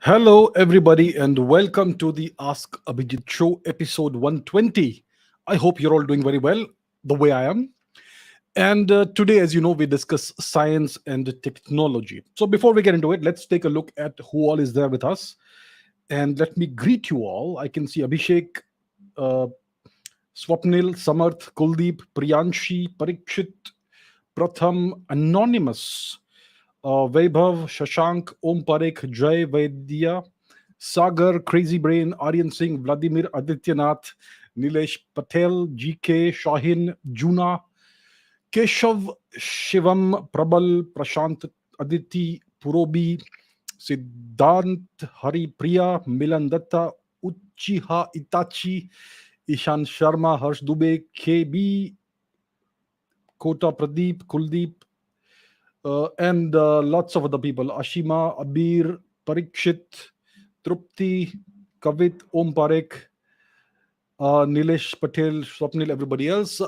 Hello, everybody, and welcome to the Ask Abhijit Show, episode 120. I hope you're all doing very well, the way I am. And today, as you know, we discuss science and technology. So, before we get into it, let's take a look at who all is there with us. And let me greet you all. I can see Abhishek, uh, Swapnil, Samarth, Kuldeep, Priyanshi, Parikshit, Pratham, Anonymous, Vaibhav, Shashank, Om Parekh, Jay, Vaidya, Sagar, Crazy Brain, Aryan Singh, Vladimir Adityanath, Nilesh Patel, GK, Shahin, Juna, Keshav, Shivam, Prabal, Prashant, Aditi, Purobi, Siddhant, Hari Priya, Milan Datta, Uchiha Itachi, Ishan Sharma, Harsh Dubey, KB, Kota Pradeep, Kuldeep, and lots of other people: Ashima, Abir, Parikshit, Trupti, Kavit, Om Parekh, Nilesh Patel, Swapnil, everybody else.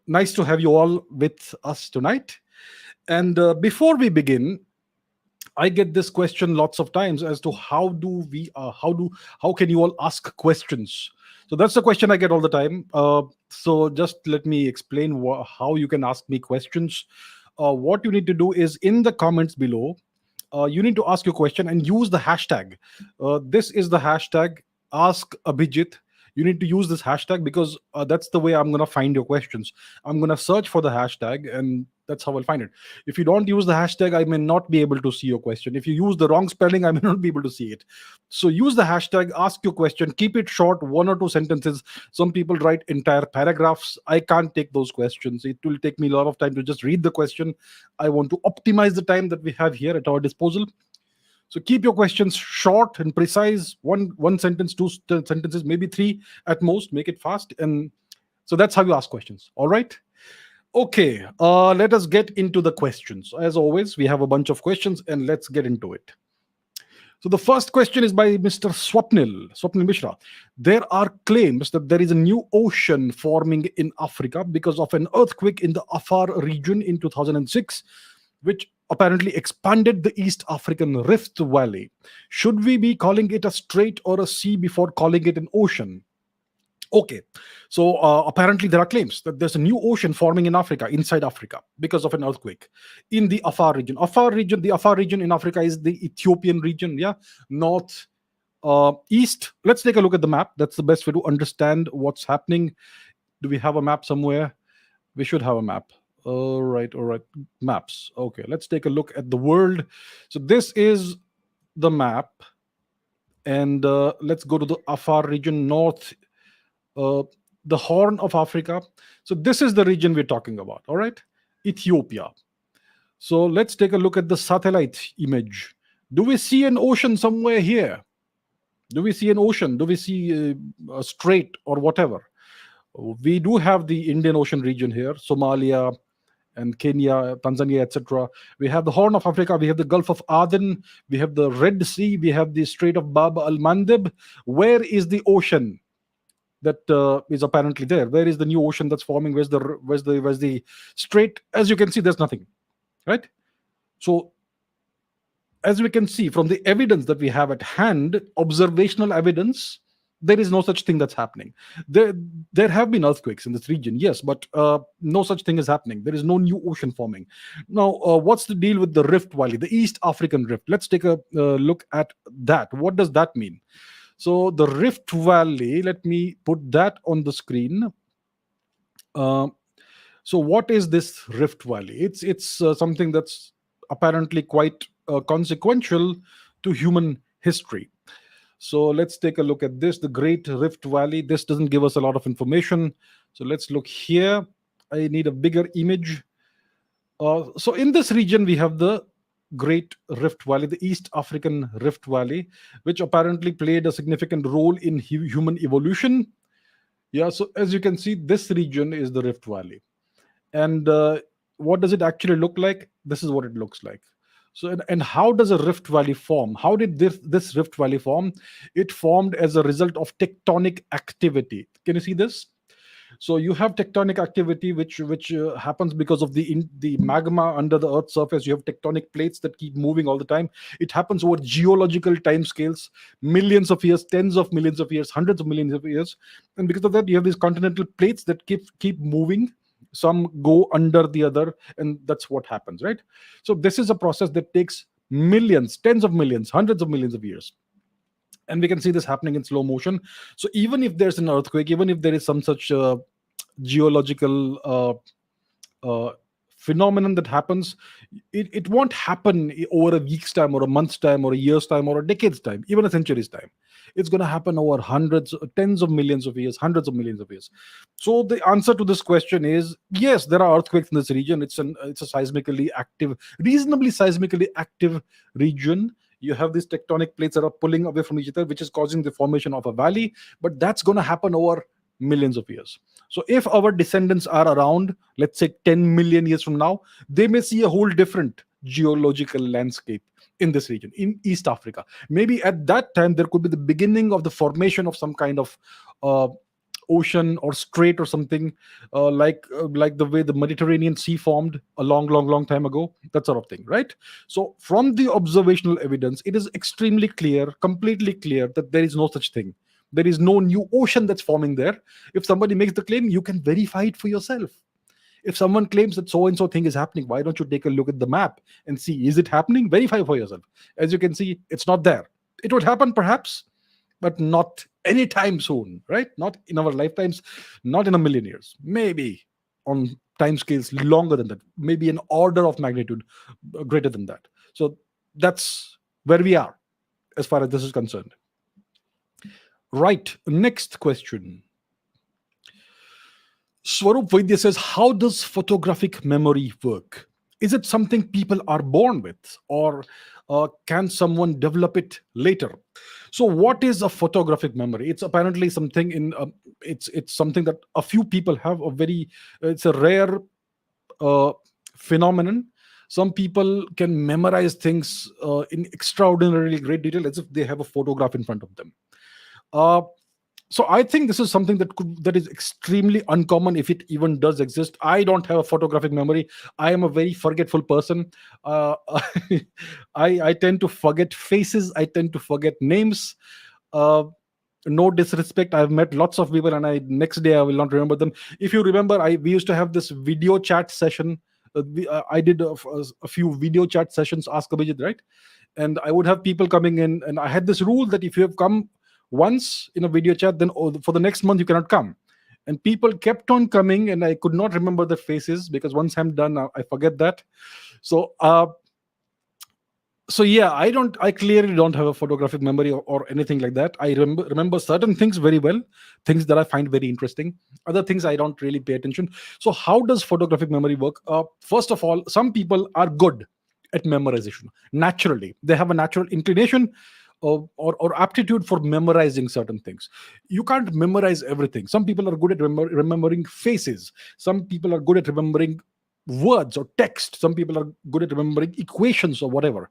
Nice to have you all with us tonight. And before we begin, I get this question lots of times as to how can you all ask questions? So that's the question I get all the time. So just let me explain how you can ask me questions. What you need to do is in the comments below, you need to ask your question and use the hashtag. This is the hashtag Ask Abhijit. You need to use this hashtag because that's the way I'm going to find your questions. I'm going to search for the hashtag, and that's how I'll find it. If you don't use the hashtag, I may not be able to see your question. If you use the wrong spelling, I may not be able to see it. So use the hashtag, ask your question, keep it short, one or two sentences. Some people write entire paragraphs. I can't take those questions. It will take me a lot of time to just read the question. I want to optimize the time that we have here at our disposal. So keep your questions short and precise. One sentence, two sentences, maybe three at most. Make it fast, and so that's how you ask questions. All right. Okay. Let us get into the questions. As always, we have a bunch of questions, and let's get into it. So the first question is by Mr. Swapnil Mishra. There are claims that there is a new ocean forming in Africa because of an earthquake in the Afar region in 2006, which apparently expanded the East African Rift Valley. Should we be calling it a strait or a sea before calling it an ocean? Okay, so apparently there are claims that there's a new ocean forming in Africa, inside Africa, because of an earthquake in the Afar region. The Afar region in Africa is the Ethiopian region, yeah, north, east. Let's take a look at the map. That's the best way to understand what's happening. Do we have a map somewhere? We should have a map. All right. Maps. Okay, let's take a look at the world. So this is the map, and let's go to the Afar region, north, uh, the Horn of Africa. So this is the region we're talking about. All right, Ethiopia. So let's take a look at the satellite image. Do we see an ocean somewhere here? Do we see an ocean? Do we see a strait or whatever? We do have the Indian Ocean region here, Somalia and Kenya, Tanzania, etc. We have the Horn of Africa, we have the Gulf of Aden, we have the Red Sea, we have the Strait of Bab al Mandeb. Where is the ocean that is apparently there? Where is the new ocean that's forming? Where's the strait? As you can see, there's nothing, right? So as we can see from the evidence that we have at hand, observational evidence, there is no such thing that's happening. There have been earthquakes in this region, yes, but no such thing is happening. There is no new ocean forming. Now, what's the deal with the Rift Valley, the East African Rift? Let's take a look at that. What does that mean? So the Rift Valley, let me put that on the screen. Uh, so what is this Rift Valley? It's something that's apparently quite consequential to human history. So let's take a look at this, the Great Rift Valley. This doesn't give us a lot of information. So let's look here. I need a bigger image. So in this region, we have the Great Rift Valley, the East African Rift Valley, which apparently played a significant role in human evolution. Yeah, so as you can see, this region is the Rift Valley. And what does it actually look like? This is what it looks like. So, and how does a rift valley form? How did this rift valley form? It formed as a result of tectonic activity. Can you see this? So you have tectonic activity which happens because of the magma under the earth's surface. You have tectonic plates that keep moving all the time. It happens over geological time scales, millions of years, tens of millions of years, hundreds of millions of years. And because of that, you have these continental plates that keep moving. Some go under the other, and that's what happens, right? So this is a process that takes millions, tens of millions, hundreds of millions of years, and we can see this happening in slow motion. So even if there's an earthquake, even if there is some such geological uh, phenomenon that happens, it won't happen over a week's time or a month's time or a year's time or a decade's time, even a century's time. It's going to happen over hundreds, tens of millions of years, hundreds of millions of years. So the answer to this question is yes, there are earthquakes in this region. It's a seismically active, reasonably seismically active region. You have these tectonic plates that are pulling away from each other, which is causing the formation of a valley, but that's going to happen over millions of years. So if our descendants are around, let's say 10 million years from now, they may see a whole different geological landscape in this region, in East Africa. Maybe at that time, there could be the beginning of the formation of some kind of uh, ocean or strait or something, like the way the Mediterranean Sea formed a long, long, long time ago, that sort of thing, right? So from the observational evidence, it is extremely clear, completely clear, that there is no such thing. There is no new ocean that's forming there. If somebody makes the claim, you can verify it for yourself. If someone claims that so and so thing is happening, why don't you take a look at the map and see, is it happening? Verify for yourself. As you can see, it's not there. It would happen perhaps, but not anytime soon, right? Not in our lifetimes, not in a million years. Maybe on time scales longer than that, maybe an order of magnitude greater than that. So that's where we are as far as this is concerned. Right. Next question. Swarup Vaidya says, how does photographic memory work? Is it something people are born with, or can someone develop it later? So, what is a photographic memory? It's apparently something it's something that a few people have. It's a rare uh, phenomenon. Some people can memorize things in extraordinarily great detail, as if they have a photograph in front of them. Uh, so I think this is something that is extremely uncommon, if it even does exist. I don't have a photographic memory. I am a very forgetful person. uh, I tend to forget faces, I tend to forget names. uh, no disrespect, I've met lots of people and I next day I will not remember them. If you remember, we used to have this video chat session. I did a few video chat sessions, Ask Abhijit, right? And I would have people coming in, and I had this rule that if you have come once in a video chat, then for the next month you cannot come. And people kept on coming, and I could not remember their faces, because once I'm done, I forget that. So yeah, I clearly don't have a photographic memory, or anything like that. I remember certain things very well, things that I find very interesting. Other things I don't really pay attention. So how does photographic memory work? First of all, some people are good at memorization. Naturally, they have a natural inclination, or aptitude for memorizing certain things. You can't memorize everything. Some people are good at remembering faces. Some people are good at remembering words or text. Some people are good at remembering equations or whatever.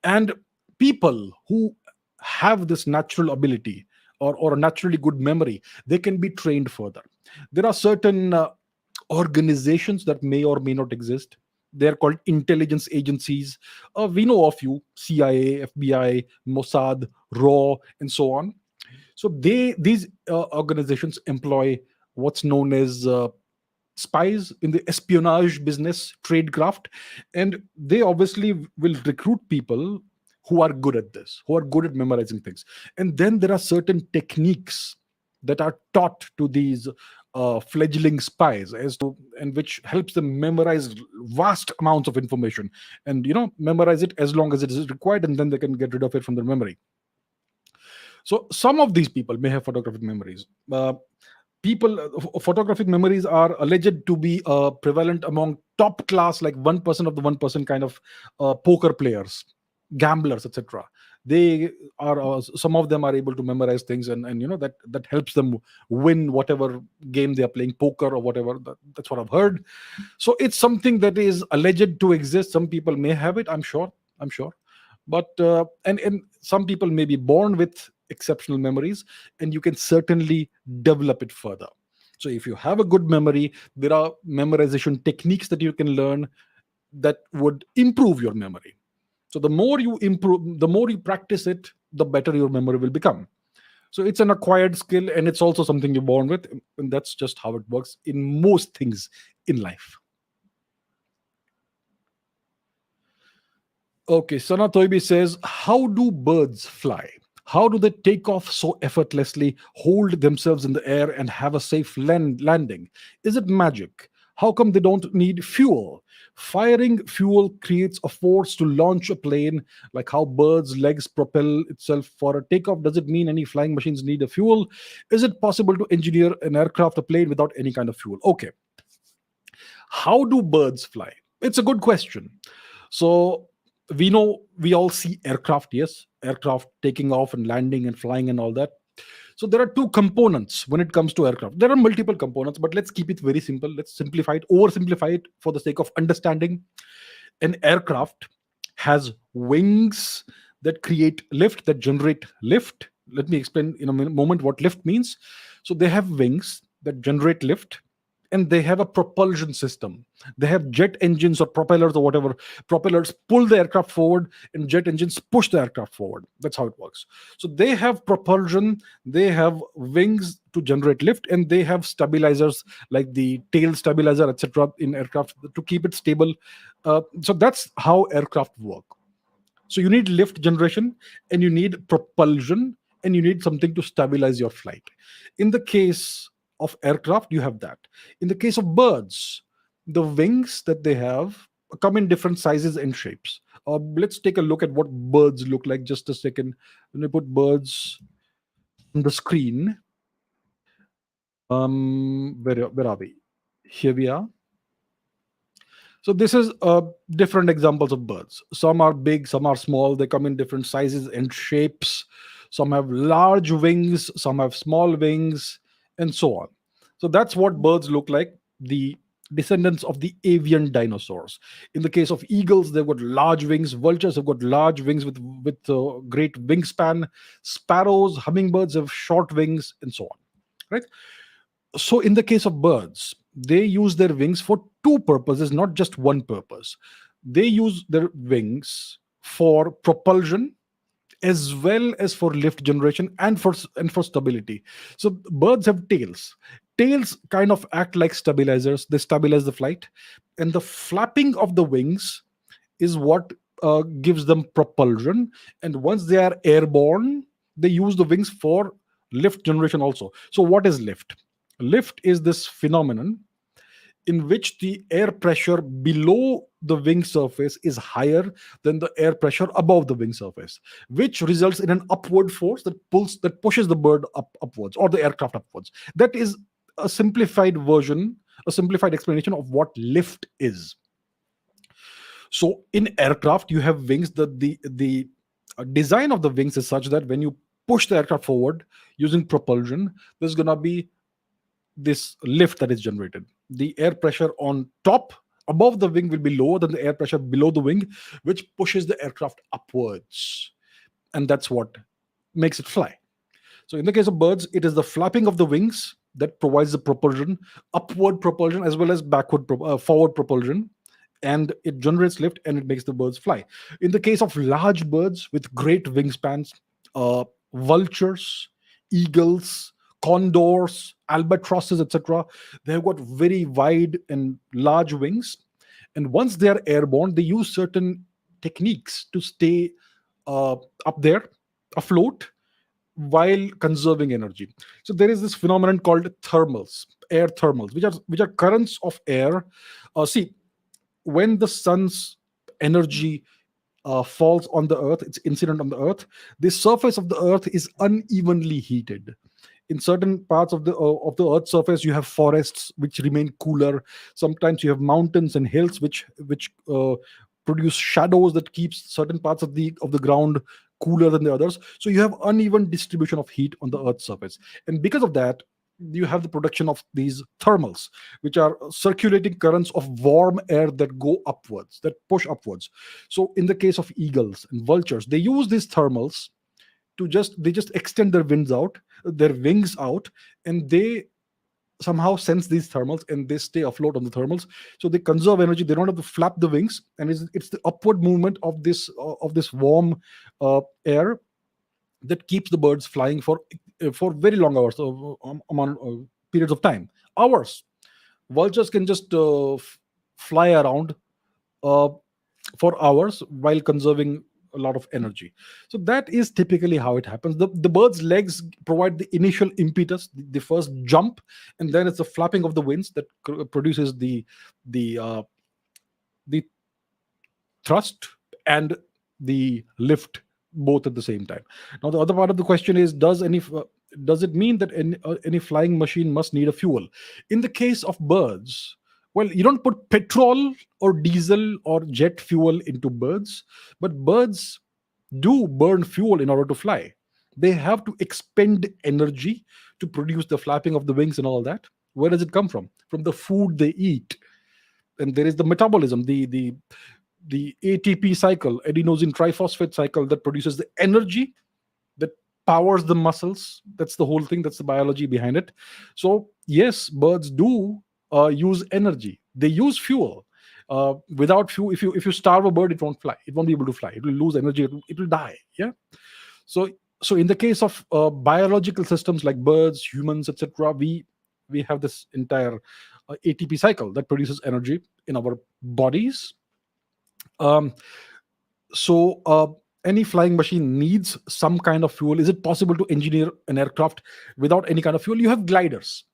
And people who have this natural ability, or a naturally good memory, they can be trained further. There are certain organizations that may or may not exist. They're called intelligence agencies. We know of you: CIA, FBI, Mossad, RAW, and so on. So these organizations employ what's known as spies in the espionage business, tradecraft. And they obviously will recruit people who are good at this, who are good at memorizing things. And then there are certain techniques that are taught to these fledgling spies, and which helps them memorize vast amounts of information, and memorize it as long as it is required, and then they can get rid of it from their memory. So some of these people may have photographic memories. Photographic memories are alleged to be prevalent among top class, like 1% of the 1% kind of poker players, gamblers, etc. They are some of them are able to memorize things, and that helps them win whatever game they are playing, poker or whatever. That's what I've heard. So it's something that is alleged to exist. Some people may have it, I'm sure. But and some people may be born with exceptional memories, and you can certainly develop it further. So if you have a good memory, there are memorization techniques that you can learn that would improve your memory. So the more you improve, the more you practice it, the better your memory will become. So it's an acquired skill, and it's also something you're born with, and that's just how it works in most things in life. Okay, Sana Toibi says, how do birds fly? How do they take off so effortlessly, hold themselves in the air, and have a safe landing? Is it magic? How come they don't need fuel? Firing fuel creates a force to launch a plane, like how birds' legs propel itself for a takeoff. Does it mean any flying machines need a fuel? Is it possible to engineer an aircraft, a plane, without any kind of fuel? Okay, how do birds fly? It's a good question. So we know, we all see aircraft, yes, aircraft taking off and landing and flying and all that. So there are two components when it comes to aircraft. There are multiple components, but let's keep it very simple. Let's simplify it, oversimplify it for the sake of understanding. An aircraft has wings that create lift, that generate lift. Let me explain in a moment what lift means. So they have wings that generate lift, and they have a propulsion system. They have jet engines or propellers or whatever. Propellers pull the aircraft forward, and jet engines push the aircraft forward. That's how it works. So they have propulsion, they have wings to generate lift, and they have stabilizers like the tail stabilizer, etc., in aircraft to keep it stable. So that's how aircraft work. So you need lift generation, and you need propulsion, and you need something to stabilize your flight. In the case of aircraft, you have that. In the case of birds, the wings that they have come in different sizes and shapes. Let's take a look at what birds look like. Just a second. When I put birds on the screen, where are we? Here we are. So this is different examples of birds. Some are big, some are small. They come in different sizes and shapes. Some have large wings, some have small wings, and so on. So that's what birds look like. The descendants of the avian dinosaurs. In the case of eagles, they've got large wings. Vultures have got large wings with great wingspan. Sparrows, hummingbirds have short wings, and so on. Right. So in the case of birds, they use their wings for two purposes, not just one purpose. They use their wings for propulsion as well as for lift generation and for stability. So birds have tails. Tails kind of act like stabilizers. They stabilize the flight, and the flapping of the wings is what gives them propulsion. And once they are airborne, they use the wings for lift generation also. So what is lift? Lift is this phenomenon in which the air pressure below the wing surface is higher than the air pressure above the wing surface, which results in an upward force that pushes the bird upwards, or the aircraft upwards. That is a simplified version, a simplified explanation of what lift is. So in aircraft, you have wings. The design of the wings is such that when you push the aircraft forward using propulsion, there's gonna be this lift that is generated. The air pressure on top above the wing will be lower than the air pressure below the wing, which pushes the aircraft upwards. And that's what makes it fly. So in the case of birds, it is the flapping of the wings that provides the propulsion, upward propulsion as well as forward propulsion, and it generates lift and it makes the birds fly. In the case of large birds with great wingspans, vultures, eagles, condors, albatrosses, etc., they have got very wide and large wings. And once they are airborne, they use certain techniques to stay up there, afloat, while conserving energy. So there is this phenomenon called thermals, air thermals, which are currents of air. See, when the sun's energy falls on the earth, it's incident on the earth, the surface of the earth is unevenly heated. In certain parts of the earth's surface, you have forests which remain cooler. Sometimes you have mountains and hills which produce shadows that keeps certain parts of the ground cooler than the others. So you have uneven distribution of heat on the earth's surface, and because of that, you have the production of these thermals, which are circulating currents of warm air that go upwards, that push upwards. So in the case of eagles and vultures, they use these thermals to just extend their wings out, and they somehow sense these thermals and they stay afloat on the thermals. So they conserve energy. They don't have to flap the wings, and it's the upward movement of this warm air that keeps the birds flying for very long hours, among periods of time, hours. Vultures can just fly around uh, for hours while conserving a lot of energy. So that is typically how it happens. The bird's legs provide the initial impetus, the first jump, and then it's the flapping of the wings that produces the the thrust and the lift, both at the same time. Now the other part of the question is, does it mean that any flying machine must need a fuel? In the case of birds, well, you don't put petrol or diesel or jet fuel into birds, but birds do burn fuel in order to fly. They have to expend energy to produce the flapping of the wings and all that. Where does it come from? From the food they eat. And there is the metabolism, the ATP cycle, adenosine triphosphate cycle, that produces the energy that powers the muscles. That's the whole thing. That's the biology behind it. So yes, birds do use energy. They use fuel. Without fuel, if you starve a bird, it won't fly. It won't be able to fly. It will lose energy. It will die. Yeah. So in the case of biological systems like birds, humans, etc., we have this entire ATP cycle that produces energy in our bodies. Um, so any flying machine needs some kind of fuel. Is it possible to engineer an aircraft without any kind of fuel? You have gliders.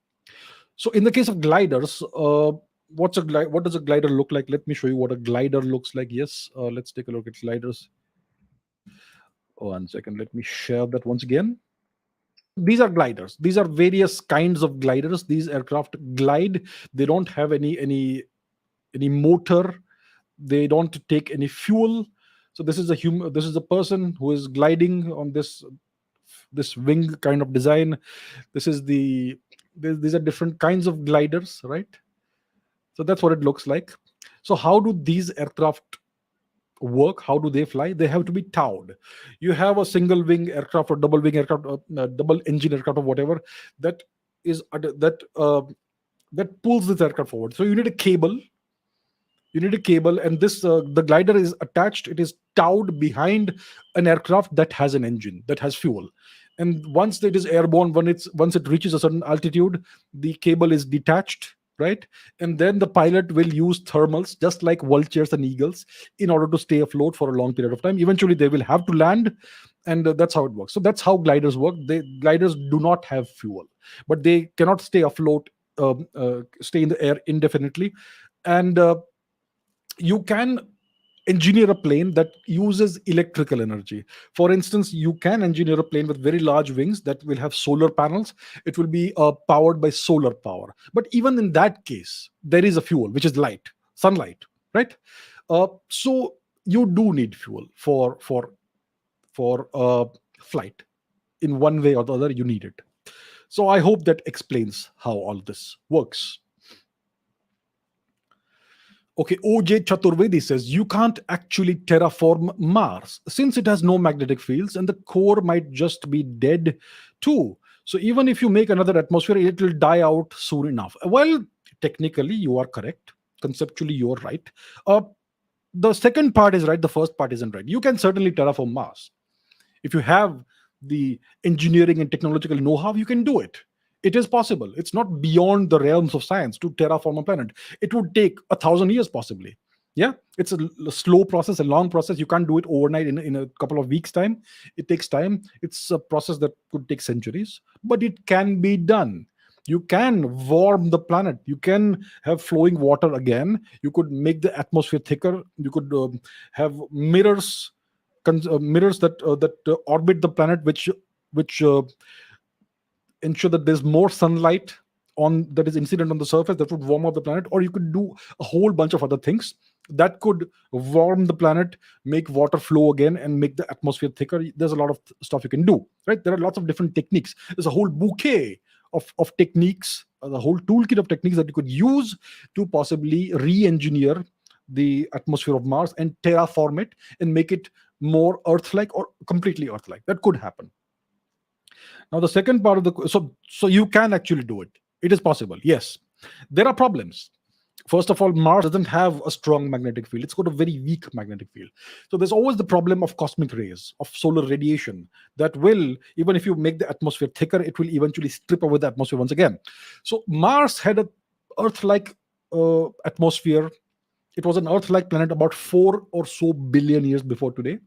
So in the case of gliders, what does a glider look like? Let me show you what a glider looks like. Yes, let's take a look at gliders. Oh, 1 second. Let me share that once again. These are gliders. These are various kinds of gliders. These aircraft glide. They don't have any motor. They don't take any fuel. So this is a human. This is a person who is gliding on this wing kind of design. This is these are different kinds of gliders, right? So that's what it looks like. So how do these aircraft work? How do they fly? They have to be towed. You have a single wing aircraft or double wing aircraft, double engine aircraft or whatever, that is that pulls this aircraft forward. So you need a cable, and this the glider is attached. It is towed behind an aircraft that has an engine, that has fuel. And once it is airborne, once it reaches a certain altitude, the cable is detached, right? And then the pilot will use thermals, just like vultures and eagles, in order to stay afloat for a long period of time. Eventually they will have to land, and that's how it works. So that's how gliders work. Gliders do not have fuel, but they cannot stay afloat, stay in the air indefinitely. And you can engineer a plane that uses electrical energy. For instance, you can engineer a plane with very large wings that will have solar panels. It will be powered by solar power. But even in that case, there is a fuel, which is light, sunlight, right? So you do need fuel for flight. In one way or the other, you need it. So I hope that explains how all this works. Okay, OJ Chaturvedi says you can't actually terraform Mars since it has no magnetic fields and the core might just be dead too. So even if you make another atmosphere, it will die out soon enough. Well, technically, you are correct. Conceptually, you are right. Uh, the second part is right. The first part isn't right. You can certainly terraform Mars. If you have the engineering and technological know-how, you can do it. It is possible. It's not beyond the realms of science to terraform a planet. It would take 1,000 years possibly. Yeah, it's a slow process, a long process. You can't do it overnight in a couple of weeks time. It takes time. It's a process that could take centuries, but it can be done. You can warm the planet. You can have flowing water again. You could make the atmosphere thicker. You could have mirrors that orbit the planet, which ensure that there's more sunlight on that is incident on the surface, that would warm up the planet. Or you could do a whole bunch of other things that could warm the planet, make water flow again, and make the atmosphere thicker. There's a lot of stuff you can do, right? There are lots of different techniques. There's a whole bouquet of techniques, the whole toolkit of techniques that you could use to possibly re-engineer the atmosphere of Mars and terraform it and make it more Earth-like or completely Earth-like. That could happen. Now, the second part of the so you can actually do it. It is possible, yes. There are problems. First of all, Mars doesn't have a strong magnetic field. It's got a very weak magnetic field. So there's always the problem of cosmic rays, of solar radiation, that will, even if you make the atmosphere thicker, it will eventually strip away the atmosphere once again. So Mars had a Earth-like atmosphere. It was an Earth-like planet about 4 or so billion years before today.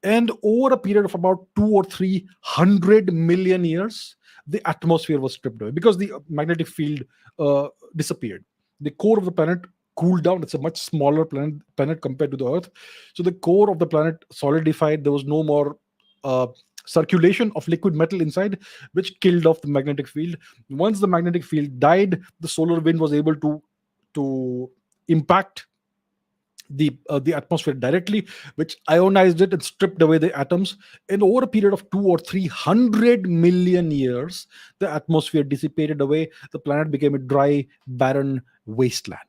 And over a period of about 2 or 300 million years, the atmosphere was stripped away because the magnetic field disappeared. The core of the planet cooled down. It's a much smaller planet compared to the Earth. So the core of the planet solidified. There was no more uh, circulation of liquid metal inside, which killed off the magnetic field. Once the magnetic field died, the solar wind was able to impact the atmosphere directly, which ionized it and stripped away the atoms. And over a period of 2 or 300 million years, the atmosphere dissipated away. The planet became a dry, barren wasteland.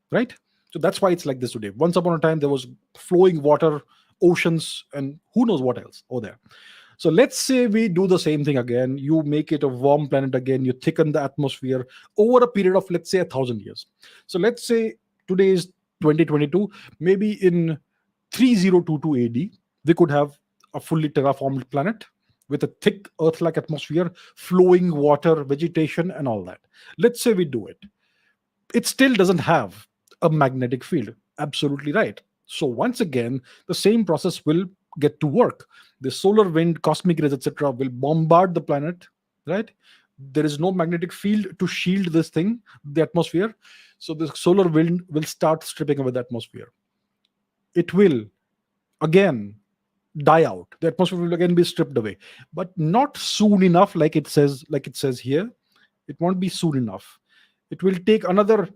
Right. So that's why it's like this today. Once upon a time, there was flowing water, oceans, and who knows what else over there. So let's say we do the same thing again. You make it a warm planet again. You thicken the atmosphere over a period of, let's say, 1,000 years. So let's say today is 2022. Maybe in 3022 AD, we could have a fully terraformed planet with a thick Earth-like atmosphere, flowing water, vegetation, and all that. Let's say we do it. It still doesn't have a magnetic field. Absolutely right. So once again, the same process will get to work. The solar wind, cosmic rays, etc., will bombard the planet, right? There is no magnetic field to shield this thing, the atmosphere. So the solar wind will start stripping away the atmosphere. It will again die out. The atmosphere will again be stripped away, but not soon enough, like it says here. It won't be soon enough. It will take another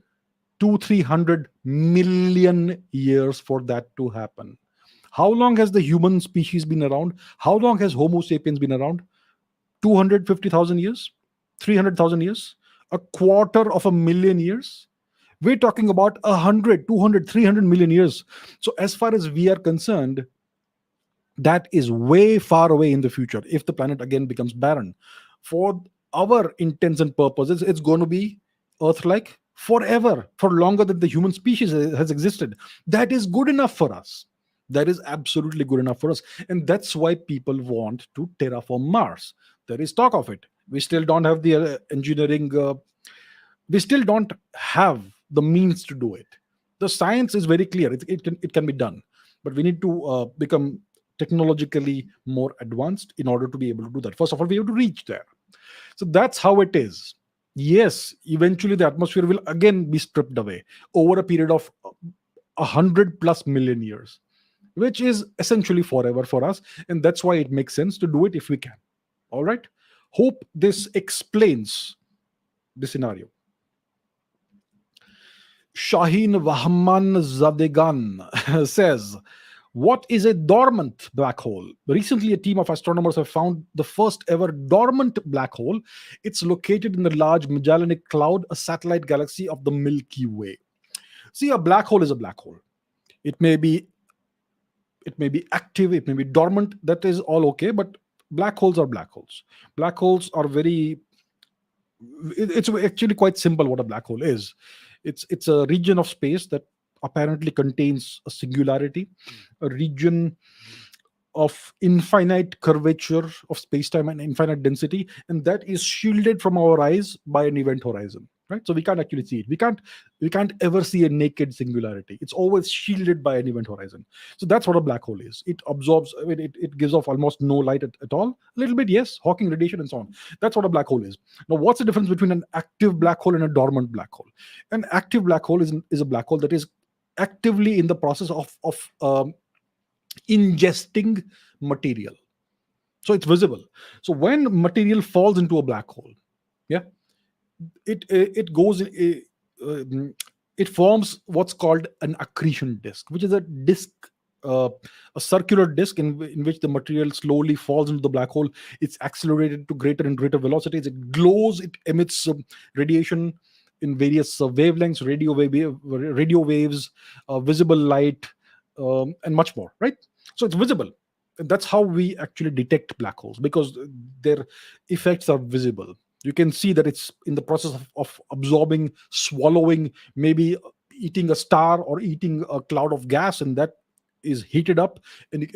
200-300 million years for that to happen. How long has the human species been around? How long has Homo sapiens been around? 250,000 years? 300,000 years? A quarter of a million years? We're talking about 100, 200, 300 million years. So as far as we are concerned, that is way far away in the future if the planet again becomes barren. For our intents and purposes, it's going to be Earth like forever, for longer than the human species has existed. That is good enough for us. That is absolutely good enough for us. And that's why people want to terraform Mars. There is talk of it. We still don't have the engineering, we still don't have the means to do it. The science is very clear. It can be done. But we need to become technologically more advanced in order to be able to do that. First of all, we have to reach there. So that's how it is. Yes, eventually the atmosphere will again be stripped away over a period of 100+ million years, which is essentially forever for us. And that's why it makes sense to do it if we can. All right. Hope this explains the scenario. Shaheen Wahman Zadegan says, what is a dormant black hole? Recently, a team of astronomers have found the first ever dormant black hole. It's located in the Large Magellanic Cloud, a satellite galaxy of the Milky Way. See, a black hole is a black hole. It may be active, it may be dormant. That is all okay, but black holes are black holes. Black holes are it's actually quite simple what a black hole is. It's a region of space that apparently contains a singularity, a region of infinite curvature of space-time and infinite density, and that is shielded from our eyes by an event horizon. Right, so we can't actually see it. We can't ever see a naked singularity. It's always shielded by an event horizon. So that's what a black hole is. It absorbs, I mean, it gives off almost no light at all. A little bit, yes, Hawking radiation and so on. That's what a black hole is. Now, what's the difference between an active black hole and a dormant black hole? An active black hole is a black hole that is actively in the process of ingesting material. So it's visible. So when material falls into a black hole, yeah, it goes it forms what's called an accretion disk, which is a disk, a circular disk in which the material slowly falls into the black hole. It's accelerated to greater and greater velocities. It glows. It emits radiation in various wavelengths, radio waves, visible light, and much more. Right. So it's visible. That's how we actually detect black holes, because their effects are visible. You can see that it's in the process of absorbing, swallowing, maybe eating a star or eating a cloud of gas, and that is heated up, and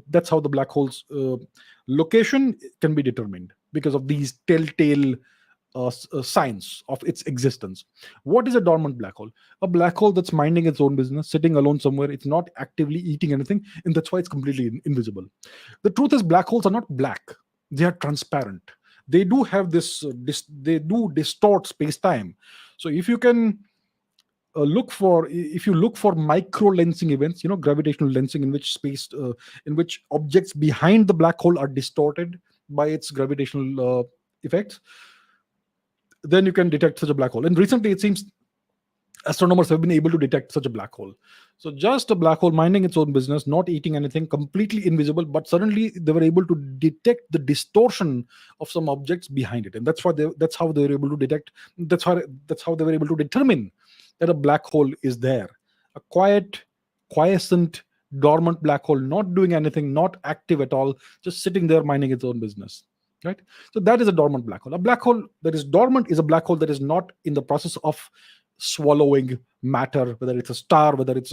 that's how the black hole's location can be determined because of these telltale signs of its existence. What is a dormant black hole? A black hole that's minding its own business, sitting alone somewhere. It's not actively eating anything, and that's why it's completely invisible. The truth is, black holes are not black; they are transparent. They do have they do distort space time. So if you look for micro lensing events, gravitational lensing, in which objects behind the black hole are distorted by its gravitational effects, then you can detect such a black hole. And recently, it seems astronomers have been able to detect such a black hole. So just a black hole minding its own business, not eating anything, completely invisible, but suddenly they were able to detect the distortion of some objects behind it, and that's how they were able to detect. That's how they were able to determine that a black hole is there, a quiet, quiescent, dormant black hole, not doing anything, not active at all, just sitting there minding its own business. Right. So that is a dormant black hole. A black hole that is dormant is a black hole that is not in the process of swallowing matter, whether it's a star, whether it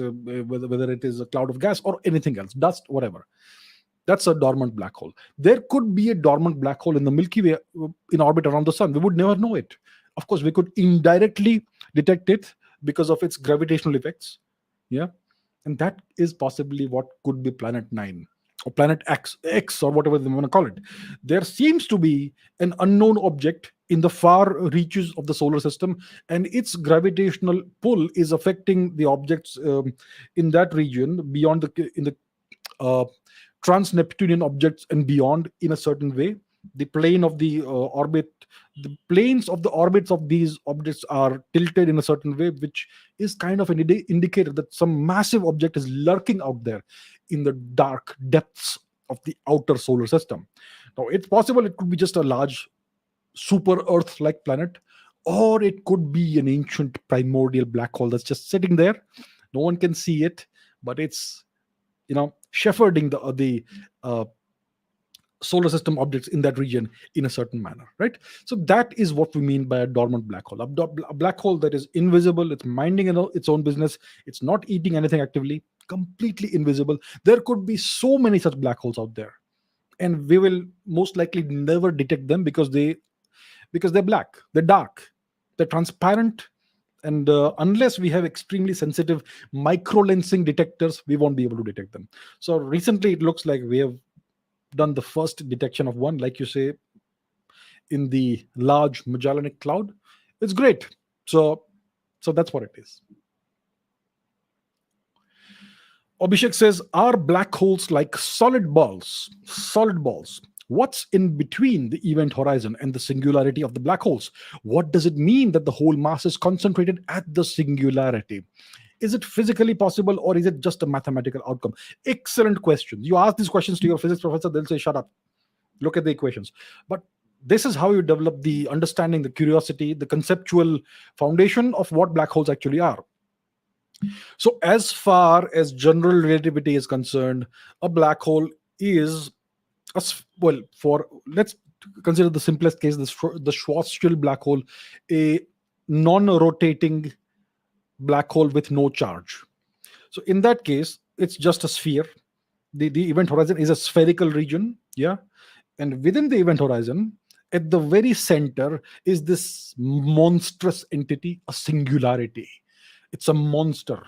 is a cloud of gas or anything else, dust, whatever. That's a dormant black hole. There could be a dormant black hole in the Milky Way in orbit around the sun. We would never know it. Of course, we could indirectly detect it because of its gravitational effects. Yeah. And that is possibly what could be Planet 9 or Planet X or whatever they want to call it. There seems to be an unknown object in the far reaches of the solar system, and its gravitational pull is affecting the objects in that region beyond the uh, trans-Neptunian objects and beyond in a certain way. The plane of the orbit, the planes of the orbits of these objects are tilted in a certain way, which is kind of an indicator that some massive object is lurking out there in the dark depths of the outer solar system. Now, it's possible it could be just a large super Earth like planet, or it could be an ancient primordial black hole that's just sitting there. No one can see it, but it's shepherding the solar system objects in that region in a certain manner, right? So that is what we mean by a dormant black hole. A black hole that is invisible, it's minding its own business, it's not eating anything actively, completely invisible. There could be so many such black holes out there, and we will most likely never detect them because they're black, they're dark, they're transparent, and unless we have extremely sensitive micro lensing detectors, we won't be able to detect them. So recently, it looks like we have done the first detection of one, like you say, in the large Magellanic Cloud. It's great. So that's what it is. Abhishek says, are black holes like solid balls? Solid balls. What's in between the event horizon and the singularity of the black holes? What does it mean that the whole mass is concentrated at the singularity? Is it physically possible, or is it just a mathematical outcome? Excellent question. You ask these questions to your physics professor, they'll say, shut up, look at the equations. But this is how you develop the understanding, the curiosity, the conceptual foundation of what black holes actually are. So, as far as general relativity is concerned, a black hole is well, for let's consider the simplest case, the Schwarzschild black hole, a non-rotating black hole with no charge. So in that case, it's just a sphere. The event horizon is a spherical region, yeah, and within the event horizon, at the very center, is this monstrous entity, a singularity. It's a monster.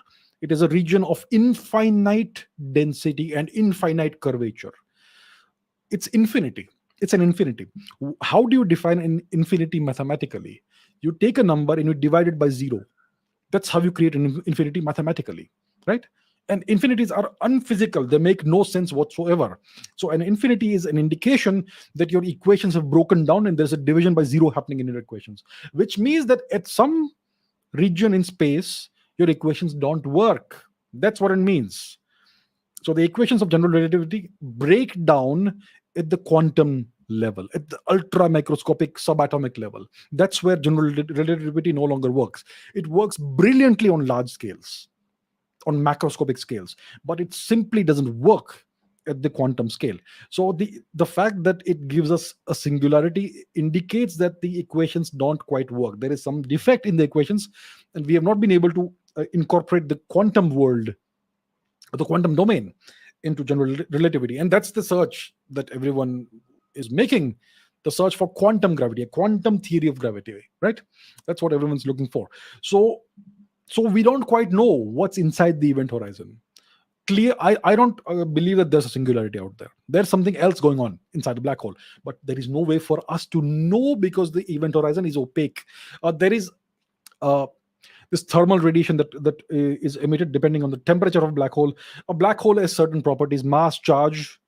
It is a region of infinite density and infinite curvature. It's infinity. It's an infinity. How do you define an infinity mathematically? You take a number and you divide it by zero. That's how you create an infinity mathematically, right? And infinities are unphysical. They make no sense whatsoever. So an infinity is an indication that your equations have broken down and there's a division by zero happening in your equations, which means that at some region in space, your equations don't work. That's what it means. So the equations of general relativity break down at the quantum level, at the ultra microscopic subatomic level. That's where general relativity no longer works. It works brilliantly on large scales, on macroscopic scales, but it simply doesn't work at the quantum scale. So the fact that it gives us a singularity indicates that the equations don't quite work. There is some defect in the equations, and we have not been able to incorporate the quantum world, the quantum domain, into general relativity. And that's the search that everyone is making, the search for quantum gravity, a quantum theory of gravity, right? That's what everyone's looking for. So we don't quite know what's inside the event horizon. I don't believe that there's a singularity out there. There's something else going on inside the black hole, but there is no way for us to know because the event horizon is opaque. There is uh, this thermal radiation that is emitted depending on the temperature of a black hole. A black hole has certain properties: mass, charge,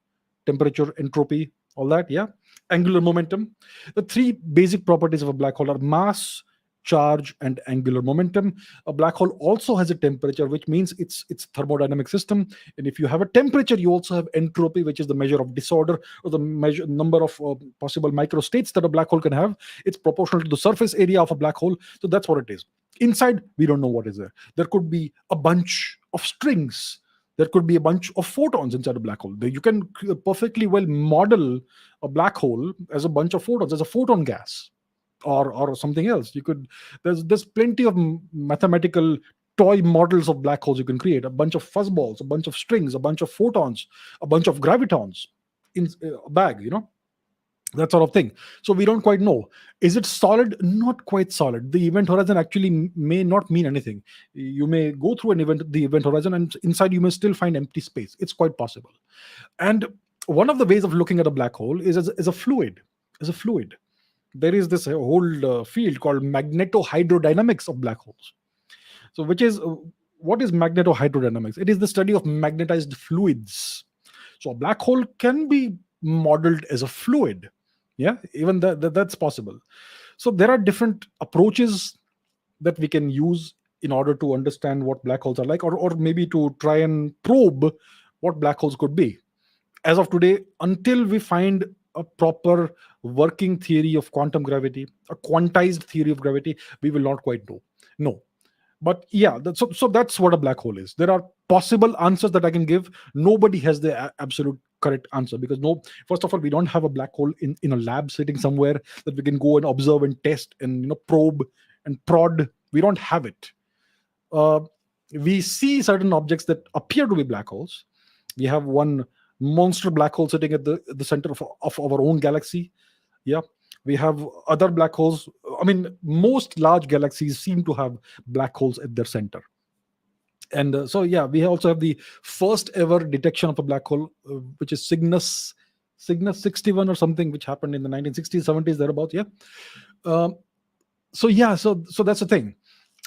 temperature, entropy, all that. Yeah, angular momentum. The three basic properties of a black hole are mass, charge, and angular momentum. A black hole also has a temperature, which means it's thermodynamic system. And if you have a temperature, you also have entropy, which is the measure of disorder, or the measure number of possible microstates that a black hole can have. It's proportional to the surface area of a black hole. So that's what it is. Inside, we don't know what is there. There could be a bunch of strings. There could be a bunch of photons inside a black hole. You can perfectly well model a black hole as a bunch of photons, as a photon gas, or something else. You could there's plenty of mathematical toy models of black holes you can create. A bunch of fuzzballs, a bunch of strings, a bunch of photons, a bunch of gravitons in a bag. That sort of thing. So we don't quite know. Is it solid? Not quite solid. The event horizon actually may not mean anything. You may go through the event horizon, and inside you may still find empty space. It's quite possible. And one of the ways of looking at a black hole is as a fluid. As a fluid, there is this whole field called magnetohydrodynamics of black holes. So, which is what is magnetohydrodynamics? It is the study of magnetized fluids. So, a black hole can be modeled as a fluid. Yeah, even that's possible. So there are different approaches that we can use in order to understand what black holes are like, or maybe to try and probe what black holes could be. As of today, until we find a proper working theory of quantum gravity, a quantized theory of gravity, we will not quite know. No. But yeah, so that's what a black hole is. There are possible answers that I can give. Nobody has the absolute correct answer, because first of all, we don't have a black hole in a lab sitting somewhere that we can go and observe and test and probe and prod. We don't have it. We see certain objects that appear to be black holes. We have one monster black hole sitting at the center of our own galaxy. Yeah, we have other black holes. I mean, most large galaxies seem to have black holes at their center. And so, yeah, we also have the first ever detection of a black hole, which is Cygnus 61 or something, which happened in the 1960s, 70s, thereabouts. Yeah. So that's the thing.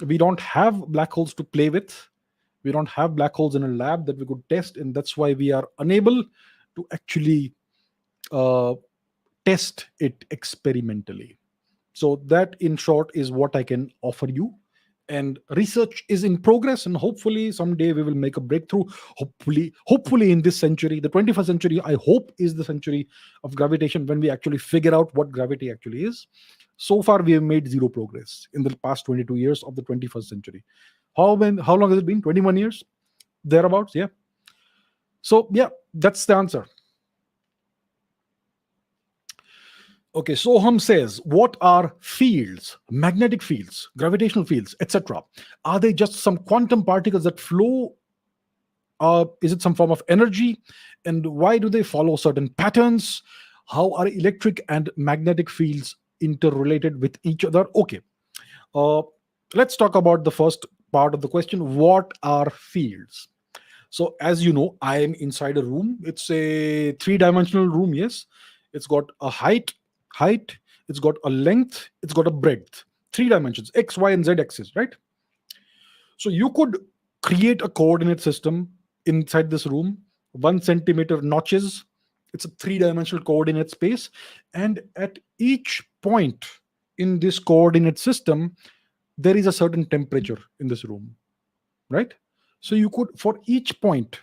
We don't have black holes to play with. We don't have black holes in a lab that we could test, and that's why we are unable to actually test it experimentally. So that, in short, is what I can offer you. And research is in progress, and hopefully someday we will make a breakthrough. Hopefully in this century, the 21st century, I hope, is the century of gravitation, when we actually figure out what gravity actually is. So far, we have made zero progress in the past 22 years of the 21st century. How long has it been? 21 years, thereabouts. Yeah. So yeah, that's the answer. Okay, Soham says, what are fields, magnetic fields, gravitational fields, etc.? Are they just some quantum particles that flow? Is it some form of energy? And why do they follow certain patterns? How are electric and magnetic fields interrelated with each other? Okay, let's talk about the first part of the question. What are fields? So, as you know, I am inside a room. It's a three-dimensional room, yes. It's got a height, it's got a length, it's got a breadth. Three dimensions, x, y, and z axis, right? So you could create a coordinate system inside this room, 1 centimeter notches. It's a three-dimensional coordinate space. And at each point in this coordinate system, there is a certain temperature in this room, right? So you could, for each point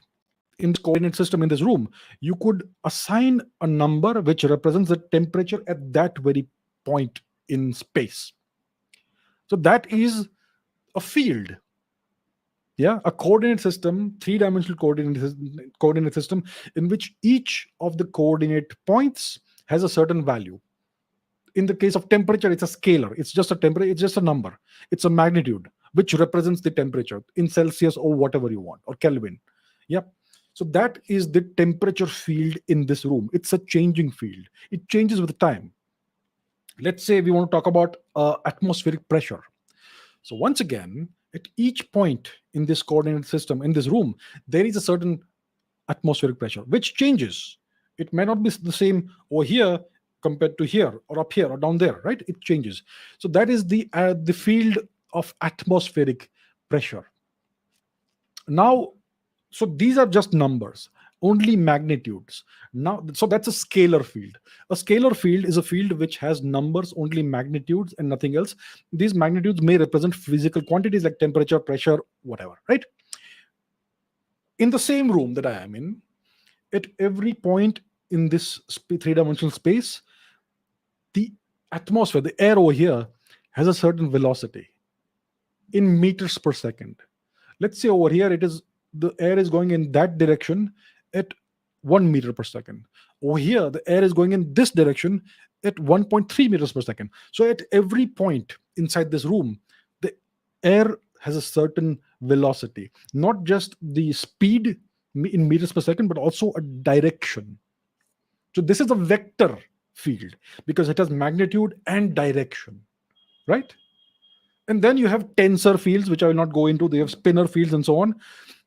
in this coordinate system in this room, you could assign a number which represents the temperature at that very point in space. So that is a field. Yeah, a coordinate system, three-dimensional coordinate system, in which each of the coordinate points has a certain value. In the case of temperature, it's a scalar. It's just a temperature. It's just a number. It's a magnitude which represents the temperature in Celsius or whatever you want, or Kelvin. Yeah. So that is the temperature field in this room. It's a changing field. It changes with time. Let's say we want to talk about atmospheric pressure. So once again, at each point in this coordinate system in this room, there is a certain atmospheric pressure which changes. It may not be the same over here compared to here or up here or down there, right? It changes. So that is the field of atmospheric pressure. Now, so these are just numbers, only magnitudes. Now, so that's a scalar field. A scalar field is a field which has numbers, only magnitudes and nothing else. These magnitudes may represent physical quantities like temperature, pressure, whatever, right? In the same room that I am in, at every point in this three-dimensional space, the atmosphere, the air over here, has a certain velocity in meters per second. Let's say over here, the air is going in that direction at 1 meter per second. Over here, the air is going in this direction at 1.3 meters per second. So at every point inside this room, the air has a certain velocity, not just the speed in meters per second, but also a direction. So this is a vector field because it has magnitude and direction, right? And then you have tensor fields, which I will not go into. They have spinor fields and so on.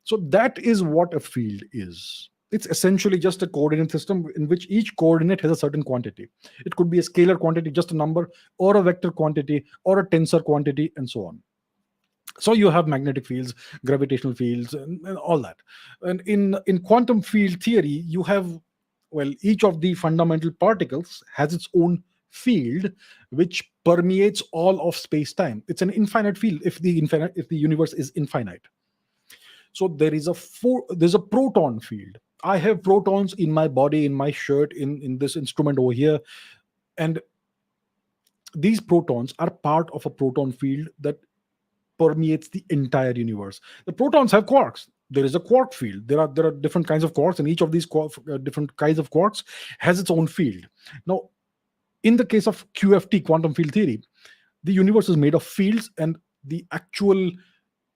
So that is what a field is. It's essentially just a coordinate system in which each coordinate has a certain quantity. It could be a scalar quantity, just a number, or a vector quantity, or a tensor quantity, and so on. So you have magnetic fields, gravitational fields, and all that. And in quantum field theory, you have, well, each of the fundamental particles has its own field which permeates all of space time. It's an infinite field if the universe is infinite. So there's a proton field. I have protons in my body, in my shirt, in this instrument over here, and these protons are part of a proton field that permeates the entire universe. The protons have quarks. There is a quark field. There are different kinds of quarks, and each of these different kinds of quarks has its own field. Now, in the case of QFT, quantum field theory, the universe is made of fields, and the actual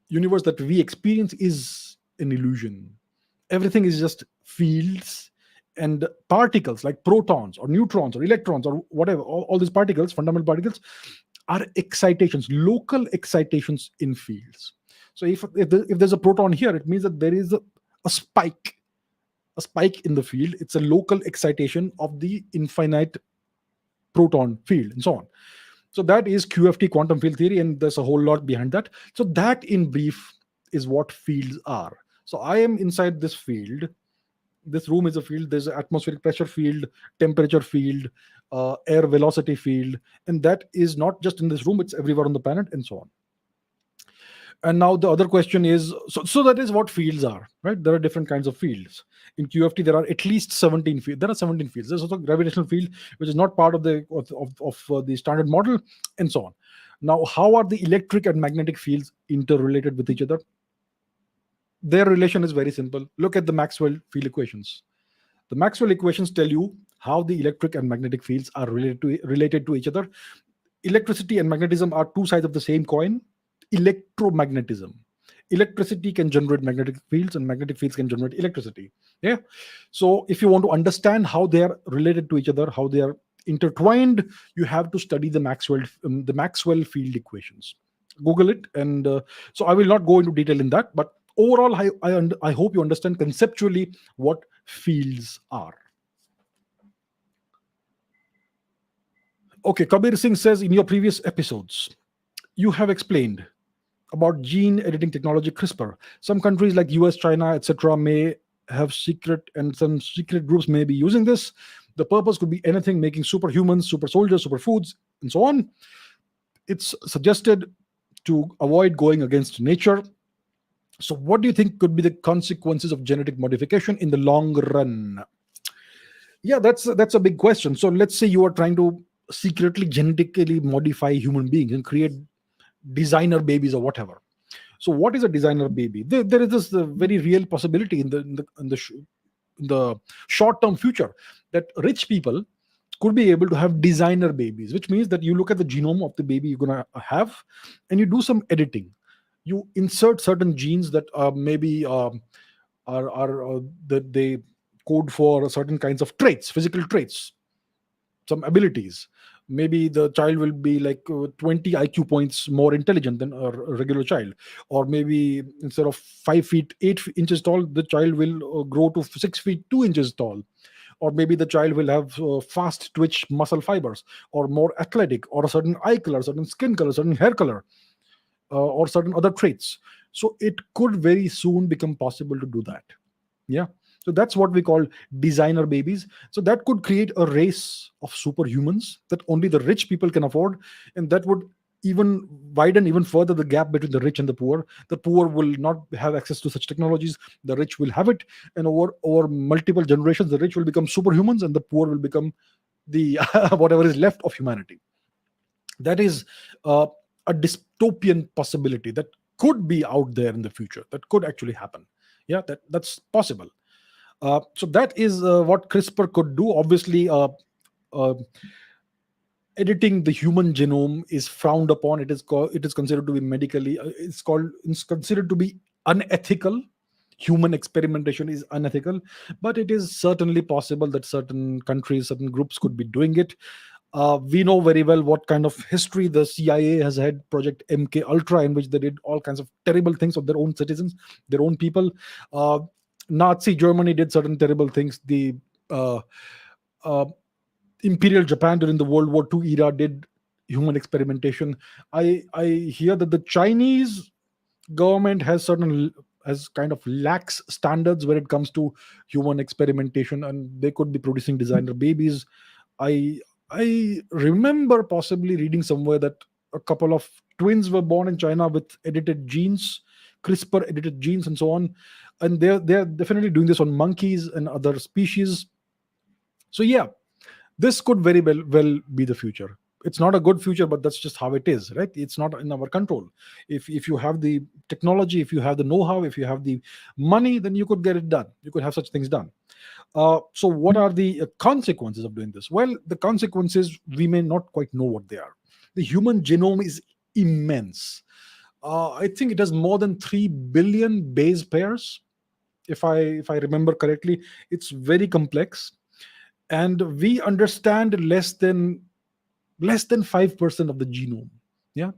universe that we experience is an illusion. Everything is just fields, and particles like protons or neutrons or electrons or whatever, all these particles, fundamental particles, are excitations, local excitations in fields. So if there's a proton here, it means that there is a spike in the field. It's a local excitation of the infinite proton field, and so on. So that is QFT, quantum field theory, and there's a whole lot behind that. So that, in brief, is what fields are. So I am inside this field. This room is a field. There's an atmospheric pressure field, temperature field, air velocity field, and that is not just in this room, it's everywhere on the planet, and so on. And now the other question is, so that is what fields are, right? There are different kinds of fields. In QFT, there are at least 17 fields. There are 17 fields. There's also a gravitational field, which is not part of the standard model, and so on. Now, how are the electric and magnetic fields interrelated with each other? Their relation is very simple. Look at the Maxwell field equations. The Maxwell equations tell you how the electric and magnetic fields are related to each other. Electricity and magnetism are two sides of the same coin. Electromagnetism. Electricity can generate magnetic fields, and magnetic fields can generate electricity. Yeah. So if you want to understand how they are related to each other, how they are intertwined, you have to study the Maxwell field equations. Google it, and so I will not go into detail in that, but overall, I hope you understand conceptually what fields are. Okay, Kabir Singh says, in your previous episodes, you have explained about gene editing technology CRISPR. Some countries like US, China, etc. may have secret, and some secret groups may be using this. The purpose could be anything, making superhumans, super soldiers, superfoods, and so on. It's suggested to avoid going against nature. So what do you think could be the consequences of genetic modification in the long run? Yeah, that's a big question. So let's say you are trying to secretly genetically modify human beings and create designer babies or whatever. So what is a designer baby? There is this very real possibility in the short term future that rich people could be able to have designer babies, which means that you look at the genome of the baby you're going to have and you do some editing. You insert certain genes that maybe are that they code for certain kinds of traits, physical traits, some abilities. Maybe the child will be like 20 IQ points more intelligent than a regular child, or maybe instead of 5 feet 8 inches tall, the child will grow to 6 feet 2 inches tall, or maybe the child will have fast twitch muscle fibers, or more athletic, or a certain eye color, certain skin color, certain hair color, or certain other traits. So it could very soon become possible to do that. Yeah. So that's what we call designer babies. So that could create a race of superhumans that only the rich people can afford, and that would even widen even further the gap between the rich and the poor. The poor will not have access to such technologies, the rich will have it, and over multiple generations the rich will become superhumans and the poor will become the whatever is left of humanity. That is uh, a dystopian possibility that could be out there in the future, that could actually happen. Yeah, that's possible. So that is what CRISPR could do. Obviously, uh, editing the human genome is frowned upon. It is considered to be medically. It's considered to be unethical. Human experimentation is unethical, but it is certainly possible that certain countries, certain groups could be doing it. We know very well what kind of history the CIA has had, Project MK Ultra, in which they did all kinds of terrible things of their own citizens, their own people. Uh, Nazi Germany did certain terrible things. The uh, uh, Imperial Japan during the World War II era did human experimentation. I hear that the Chinese government has kind of lax standards when it comes to human experimentation, and they could be producing designer babies. I i remember possibly reading somewhere that a couple of twins were born in China with edited genes, CRISPR edited genes and so on, and they're definitely doing this on monkeys and other species. So yeah, this could very well be the future. It's not a good future, but that's just how it is, right? It's not in our control. If you have the technology, if you have the know-how, if you have the money, then you could get it done, you could have such things done. So what are the consequences of doing this? Well, the consequences, we may not quite know what they are. The human genome is immense. I think it has more than 3 billion base pairs, if I remember correctly. It's very complex, and we understand less than 5% of the genome. Yeah.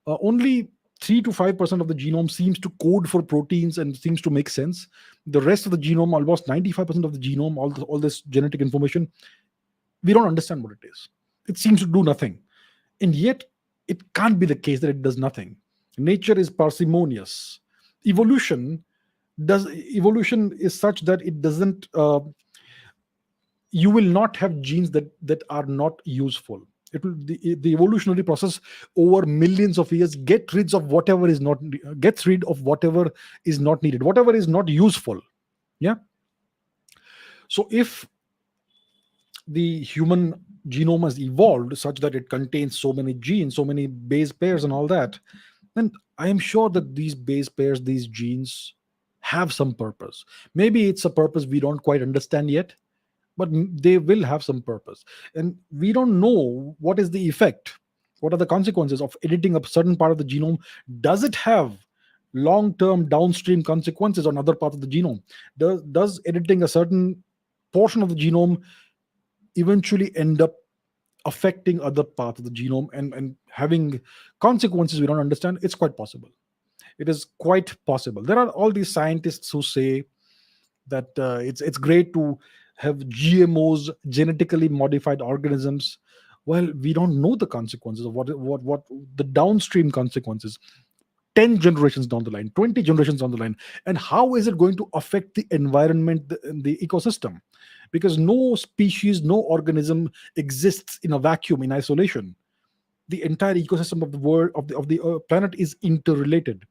Only 3 to 5% of the genome seems to code for proteins and seems to make sense. The rest of the genome, almost 95% of the genome, all this genetic information, we don't understand what it is. It seems to do nothing. And yet, it can't be the case that it does nothing. Nature is parsimonious. Evolution evolution is such that it doesn't you will not have genes that are not useful. The evolutionary process over millions of years gets rid of whatever is not needed, whatever is not useful. Yeah. So if the human genome has evolved such that it contains so many genes, so many base pairs and all that, then I am sure that these base pairs, these genes, have some purpose. Maybe it's a purpose we don't quite understand yet, but they will have some purpose. And we don't know what is the effect, what are the consequences of editing a certain part of the genome. Does it have long term downstream consequences on other parts of the genome? Does editing a certain portion of the genome eventually end up affecting other parts of the genome and having consequences we don't understand? It's quite possible. It is quite possible. There are all these scientists who say that it's great to have GMOs, genetically modified organisms. Well, we don't know the consequences of what the downstream consequences, 10 generations down the line, 20 generations down the line, and how is it going to affect the environment, the ecosystem? Because no species, no organism exists in a vacuum, in isolation. The entire ecosystem of the world, of the planet, is interrelated.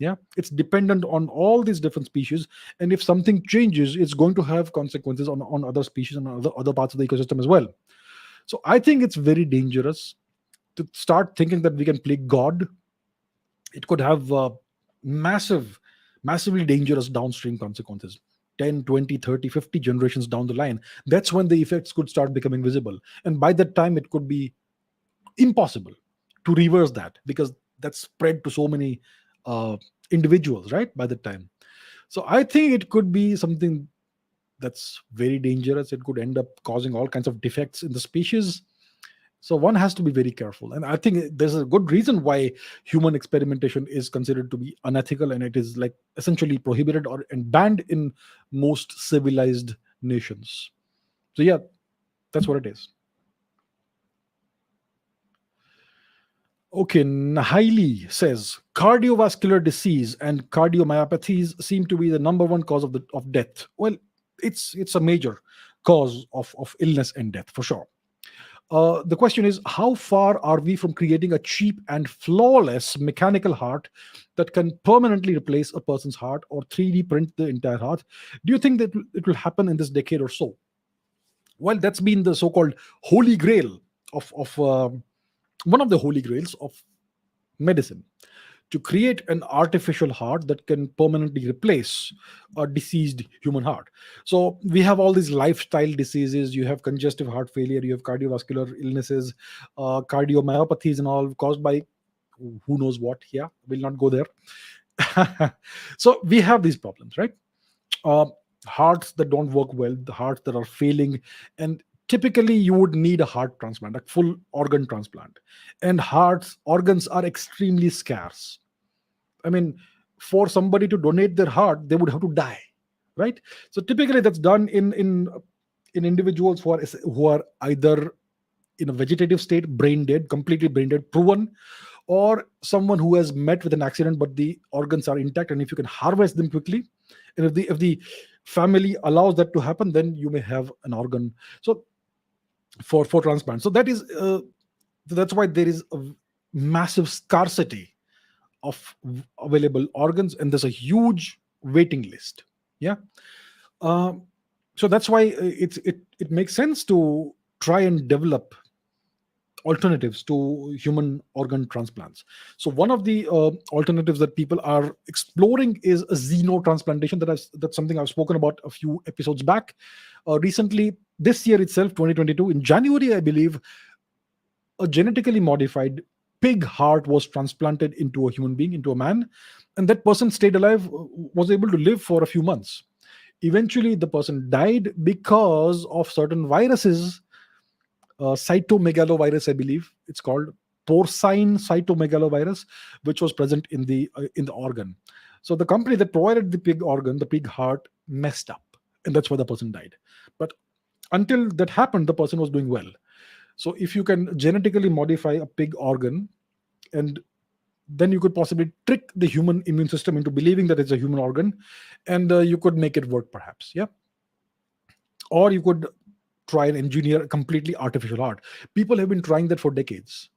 Yeah, it's dependent on all these different species, and if something changes, it's going to have consequences on other species and other parts of the ecosystem as well. So I think it's very dangerous to start thinking that we can play God. It could have massive, massively dangerous downstream consequences. 10, 20, 30, 50 generations down the line, that's when the effects could start becoming visible. And by that time, it could be impossible to reverse that, because that's spread to so many uh, individuals, right? By that time. So I think it could be something that's very dangerous. It could end up causing all kinds of defects in the species. So one has to be very careful. And I think there's a good reason why human experimentation is considered to be unethical, and it is like essentially prohibited or and banned in most civilized nations. So yeah, that's what it is. Okay, Nahili says cardiovascular disease and cardiomyopathies seem to be the number one cause of death. Well, it's a major cause of illness and death for sure. The question is, how far are we from creating a cheap and flawless mechanical heart that can permanently replace a person's heart or 3D print the entire heart? Do you think that it will happen in this decade or so? Well, that's been the so-called holy grail of one of the holy grails of medicine, to create an artificial heart that can permanently replace a deceased human heart. So we have all these lifestyle diseases. You have congestive heart failure, you have cardiovascular illnesses, cardiomyopathies, and all caused by who knows what. Yeah, we'll not go there. So we have these problems, right? uh, Hearts that don't work well, the hearts that are failing, and typically you would need a heart transplant, a full organ transplant. And hearts organs are extremely scarce. I mean, for somebody to donate their heart, they would have to die, right? So typically that's done in individuals who are either in a vegetative state, brain dead, completely brain dead, proven, or someone who has met with an accident but the organs are intact, and if you can harvest them quickly, and if the family allows that to happen, then you may have an organ. So for transplant, so that's why there is a massive scarcity of available organs, and there's a huge waiting list. Yeah. um, so that's why it makes sense to try and develop alternatives to human organ transplants. So one of the alternatives that people are exploring is a xenotransplantation. That's something I've spoken about a few episodes back. Recently, this year itself, 2022, in January, I believe, a genetically modified pig heart was transplanted into a human being, into a man, and that person stayed alive, was able to live for a few months. Eventually, the person died because of certain viruses, cytomegalovirus, I believe it's called, porcine cytomegalovirus, which was present in the organ. So the company that provided the pig organ, the pig heart, messed up, and that's why the person died. But until that happened, the person was doing well. So if you can genetically modify a pig organ, and then you could possibly trick the human immune system into believing that it's a human organ, and you could make it work, perhaps. Yeah. Or you could try and engineer a completely artificial heart. People have been trying that for decades.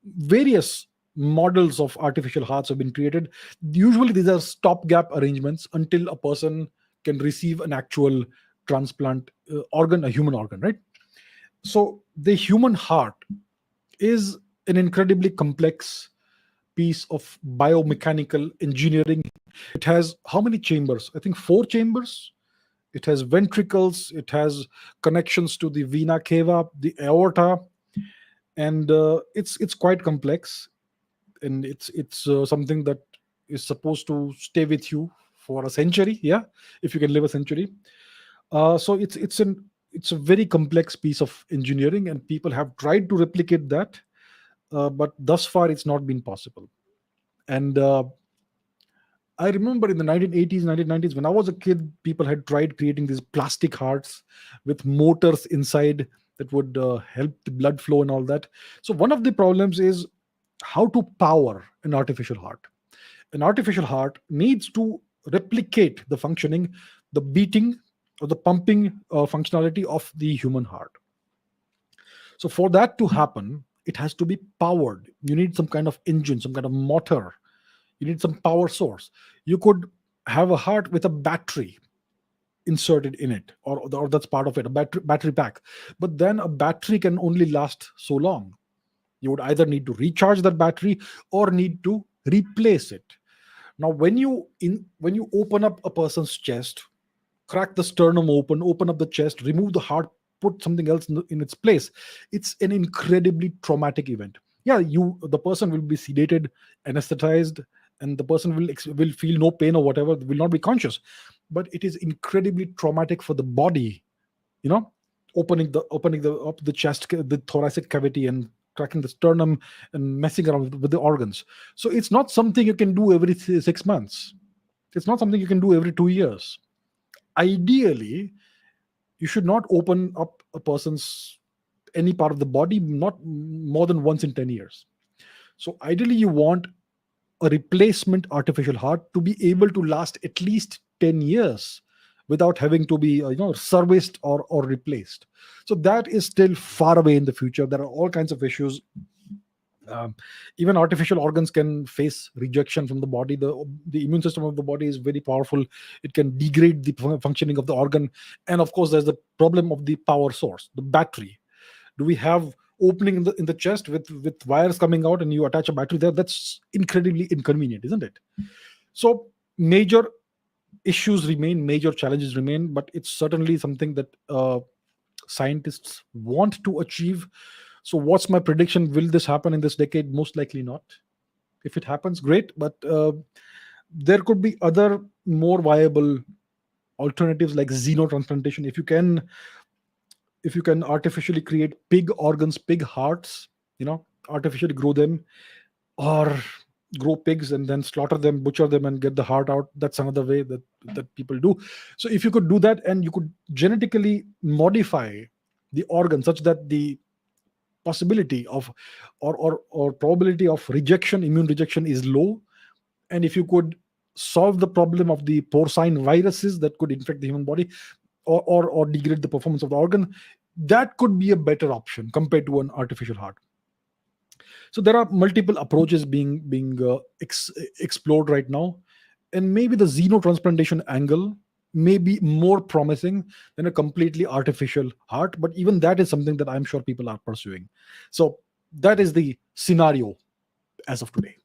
Various models of artificial hearts have been created. Usually these are stopgap arrangements until a person can receive an actual transplant organ, a human organ, right? So the human heart is an incredibly complex piece of biomechanical engineering. It has how many chambers? I think four chambers. It has ventricles, it has connections to the vena cava, the aorta, and it's quite complex. And it's something that is supposed to stay with you for a century. Yeah, if you can live a century. So it's a very complex piece of engineering, and people have tried to replicate that, but thus far it's not been possible. And I remember in the 1980s, 1990s, when I was a kid, people had tried creating these plastic hearts with motors inside that would help the blood flow and all that. So, one of the problems is how to power an artificial heart. An artificial heart needs to replicate the functioning, the beating, or the pumping functionality of the human heart. So, for that to happen, it has to be powered. You need some kind of engine, some kind of motor. You need some power source. You could have a heart with a battery inserted in it, or that's part of it, a battery pack. But then a battery can only last so long. You would either need to recharge that battery or need to replace it. Now, when you open up a person's chest, crack the sternum open, open up the chest, remove the heart, put something else in its place, it's an incredibly traumatic event. Yeah, the person will be sedated, anesthetized, and the person will feel no pain or whatever, will not be conscious, but it is incredibly traumatic for the body. You know, opening the up the chest, the thoracic cavity, and cracking the sternum and messing around with the organs. So it's not something you can do every 6 months. It's not something you can do every 2 years. Ideally, you should not open up a person's any part of the body not more than once in 10 years. So ideally you want a replacement artificial heart to be able to last at least 10 years without having to be serviced or replaced. So that is still far away in the future. There are all kinds of issues. um, Even artificial organs can face rejection from the body. The immune system of the body is very powerful. It can degrade the functioning of the organ. And of course there's the problem of the power source, the battery. Do we have opening in the chest with wires coming out and you attach a battery there? That's incredibly inconvenient, isn't it? So major issues remain, major challenges remain, but it's certainly something that scientists want to achieve. So what's my prediction? Will this happen in this decade? Most likely not. If it happens, great, but there could be other more viable alternatives like xenotransplantation. If you can artificially create pig organs, pig hearts, artificially grow them, or grow pigs and then slaughter them, butcher them, and get the heart out. That's another way that people do. So if you could do that and you could genetically modify the organ such that the possibility of or probability of rejection, immune rejection, is low, and if you could solve the problem of the porcine viruses that could infect the human body or degrade the performance of the organ, that could be a better option compared to an artificial heart. So there are multiple approaches being explored right now, and maybe the xenotransplantation angle may be more promising than a completely artificial heart. But even that is something that I'm sure people are pursuing. So that is the scenario as of today.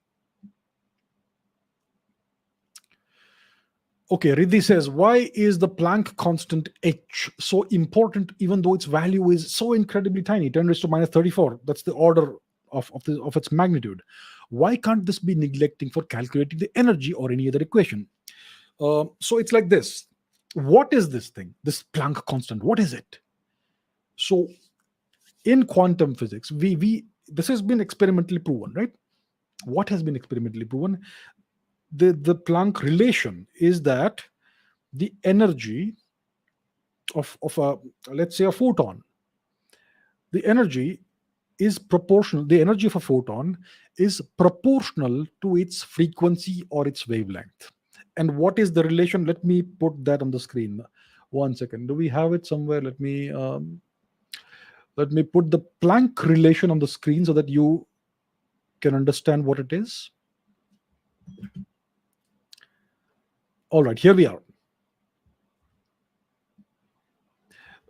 Okay, Riddhi says, why is the Planck constant h so important even though its value is so incredibly tiny, 10 raised to minus 34? That's the order of its magnitude. Why can't this be neglecting for calculating the energy or any other equation? So it's like this. What is this thing, this Planck constant? What is it? So in quantum physics, we this has been experimentally proven, right? What has been experimentally proven? The Planck relation is that the energy of a, let's say, a photon, the energy is proportional. The energy of a photon is proportional to its frequency or its wavelength. And what is the relation? Let me put that on the screen. One second. Do we have it somewhere? Let me put the Planck relation on the screen so that you can understand what it is. All right, here we are.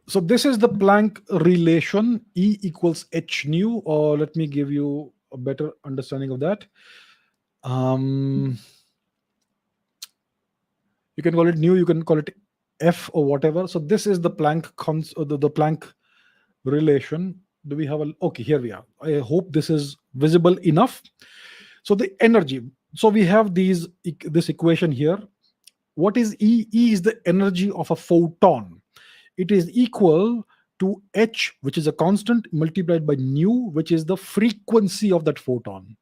So this is the Planck relation, E equals h nu, or let me give you a better understanding of that. You can call it nu, you can call it f or whatever. So this is the the Planck relation. Do we have okay, here we are. I hope this is visible enough. So the energy. So we have this equation here. What is E? E is the energy of a photon. It is equal to h, which is a constant, multiplied by nu, which is the frequency of that photon,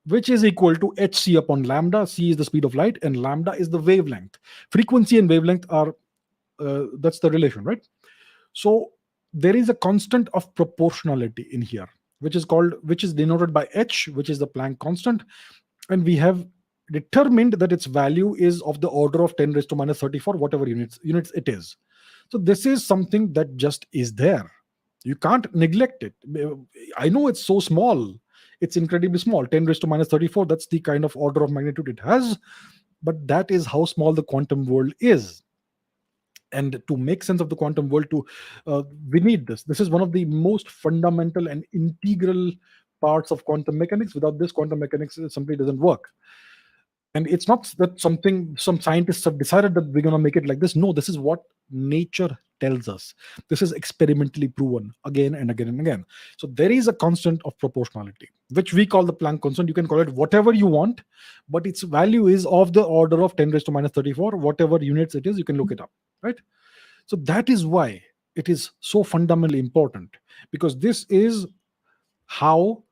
which is equal to hc upon lambda. C is the speed of light and lambda is the wavelength. Frequency and wavelength are that's the relation, right? So there is a constant of proportionality in here, which is denoted by h, which is the Planck constant, and we have determined that its value is of the order of 10 raised to minus 34, whatever units it is. So this is something that just is there. You can't neglect it. I know it's so small. It's incredibly small. 10 raised to minus 34, that's the kind of order of magnitude it has. But that is how small the quantum world is. And to make sense of the quantum world, we need this. This is one of the most fundamental and integral parts of quantum mechanics. Without this, quantum mechanics simply doesn't work. And it's not that something some scientists have decided that we're going to make it like this. No, this is what nature tells us. This is experimentally proven again and again and again. So there is a constant of proportionality, which we call the Planck constant. You can call it whatever you want, but its value is of the order of 10 raised to minus 34. Whatever units it is, you can look it up, right? So that is why it is so fundamentally important, because this is how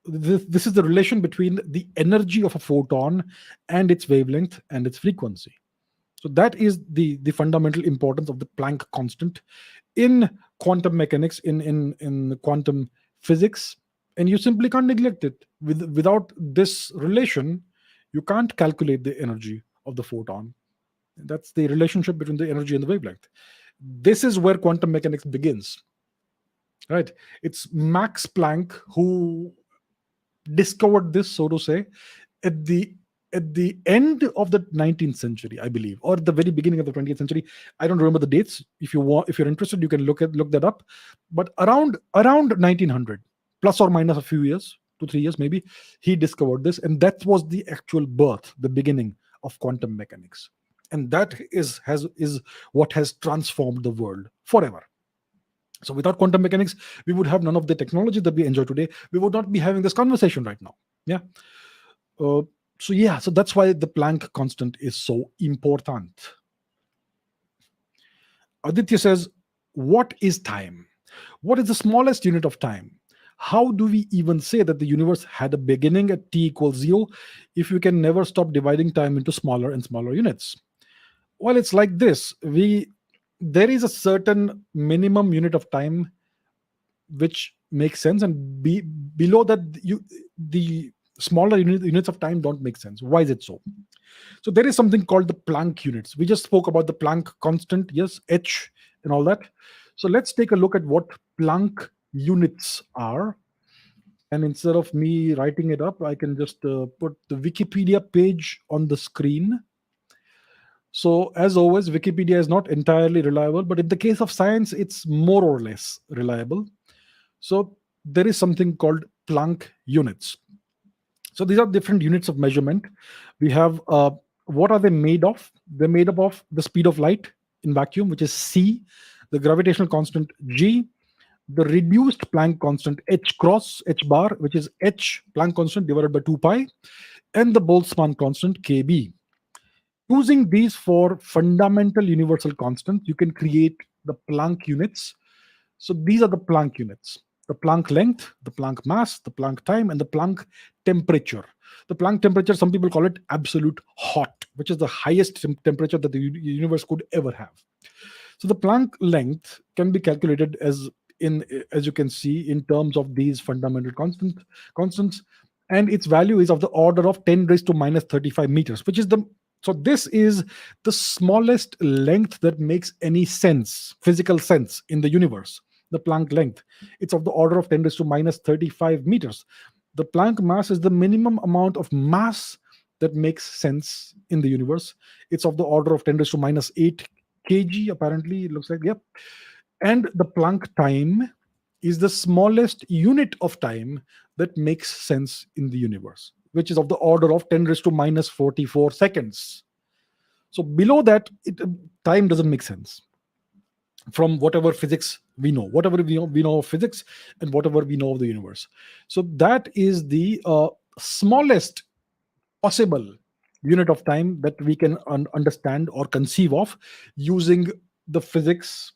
this is the relation between the energy of a photon and its wavelength and its frequency. So that is the fundamental importance of the Planck constant in quantum mechanics, in quantum physics, and you simply can't neglect it. Without this relation, you can't calculate the energy of the photon. That's the relationship between the energy and the wavelength. This is where quantum mechanics begins, right? It's Max Planck who discovered this, so to say, at the end of the 19th century, I believe, or the very beginning of the 20th century. I don't remember the dates. If you want, if you're interested, you can look that up. But around 1900, plus or minus a few years, 2 3 years maybe, he discovered this, and that was the actual birth, the beginning of quantum mechanics, and that is what has transformed the world forever. So without quantum mechanics, we would have none of the technology that we enjoy today. We would not be having this conversation right now. Yeah. Uh, so that's why the Planck constant is so important. Aditya says, what is time? What is the smallest unit of time? How do we even say that the universe had a beginning at t equals 0 if we can never stop dividing time into smaller and smaller units? Well, it's like this. There is a certain minimum unit of time which makes sense, and below that, the smaller units of time don't make sense. Why is it so? So there is something called the Planck units. We just spoke about the Planck constant, yes, h and all that. So let's take a look at what Planck units are. And instead of me writing it up, I can just put the Wikipedia page on the screen. So, as always, Wikipedia is not entirely reliable, but in the case of science, it's more or less reliable. So, there is something called Planck units. So, these are different units of measurement. We have what are they made of? They're made up of the speed of light in vacuum, which is c, the gravitational constant g, the reduced Planck constant h cross h bar, which is h Planck constant divided by 2 pi, and the Boltzmann constant kb. Using these for fundamental universal constants, you can create the Planck units. So these are the Planck units: the Planck length, the Planck mass, the Planck time, and the Planck temperature. The Planck temperature, some people call it absolute hot, which is the highest temperature that the universe could ever have. So the Planck length can be calculated as you can see, in terms of these fundamental constants, and its value is of the order of 10 raised to minus 35 meters, which is this is the smallest length that makes any sense, physical sense, in the universe. The Planck length, it's of the order of 10 raised to minus 35 meters. The Planck mass is the minimum amount of mass that makes sense in the universe. It's of the order of 10 raised to minus 8 kg, apparently, it looks like. Yep. And the Planck time is the smallest unit of time that makes sense in the universe, which is of the order of 10 raised to minus 44 seconds. So below that, time doesn't make sense from whatever physics we know, whatever we know of physics, and whatever we know of the universe. So that is the smallest possible unit of time that we can understand or conceive of using the physics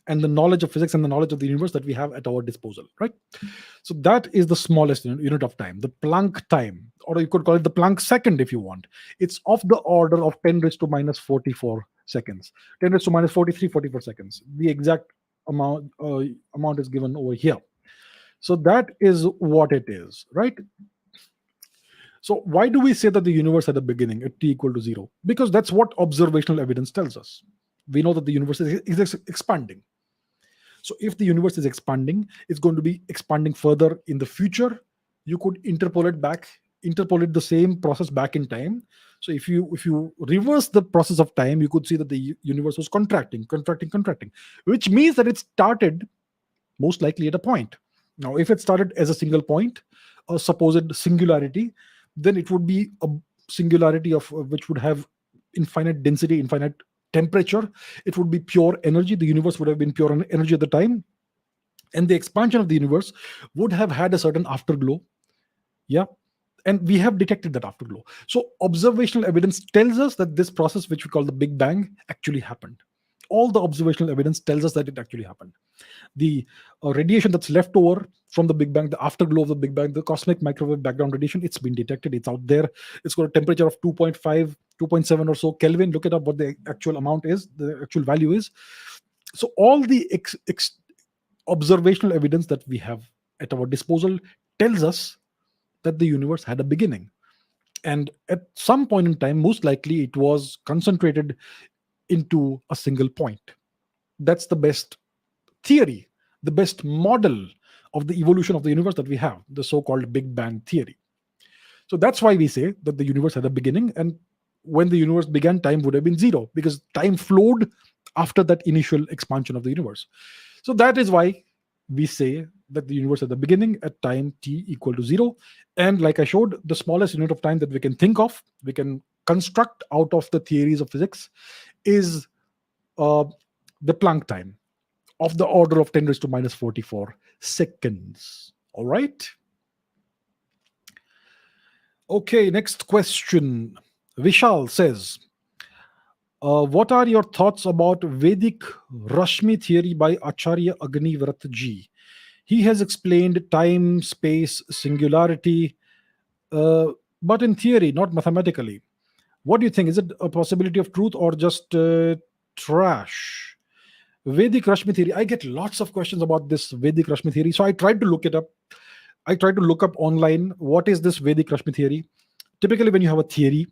and the knowledge of physics and the knowledge of the universe that we have at our disposal, right? So that is the smallest unit of time, the Planck time, or you could call it the Planck second if you want. It's of the order of 10 raised to minus 44 seconds, 10 raised to minus 43, 44 seconds. The exact amount is given over here. So that is what it is, right? So why do we say that the universe had a beginning at t equal to 0? Because that's what observational evidence tells us. We know that the universe is expanding. So if the universe is expanding, it's going to be expanding further in the future. You could interpolate the same process back in time. So if you reverse the process of time, you could see that the universe was contracting, which means that it started most likely at a point. Now, if it started as a single point, a supposed singularity, then it would be a singularity of which would have infinite density, infinite temperature. It would be pure energy. The universe would have been pure energy at the time, and the expansion of the universe would have had a certain afterglow. Yeah, and we have detected that afterglow. So observational evidence tells us that this process, which we call the Big Bang, actually happened. All the observational evidence tells us that it actually happened. The radiation that's left over from the Big Bang, the afterglow of the Big Bang, the cosmic microwave background radiation, it's been detected. It's out there. It's got a temperature of 2.5, 2.7 or so Kelvin. Look it up what the actual amount is, the actual value is. So all the observational evidence that we have at our disposal tells us that the universe had a beginning. And at some point in time, most likely it was concentrated into a single point. That's the best theory, the best model of the evolution of the universe that we have, the so called Big Bang theory. So that's why we say that the universe had a beginning, and when the universe began, time would have been zero because time flowed after that initial expansion of the universe. So that is why we say that the universe at the beginning at time t equal to zero. And like I showed, the smallest unit of time that we can think of, we can construct out of the theories of physics, is uh, the Planck time of the order of 10 raised to minus 44 seconds. All right. Okay, next question. Vishal says, what are your thoughts about Vedic Rashmi theory by Acharya Agnivrat ji? He has explained time, space, singularity, uh, but in theory, not mathematically. What do you think? Is it a possibility of truth or just trash? Vedic Rashmi theory. I get lots of questions about this Vedic Rashmi theory, so I tried to look it up. I tried to look up online what is this Vedic Rashmi theory. Typically, when you have a theory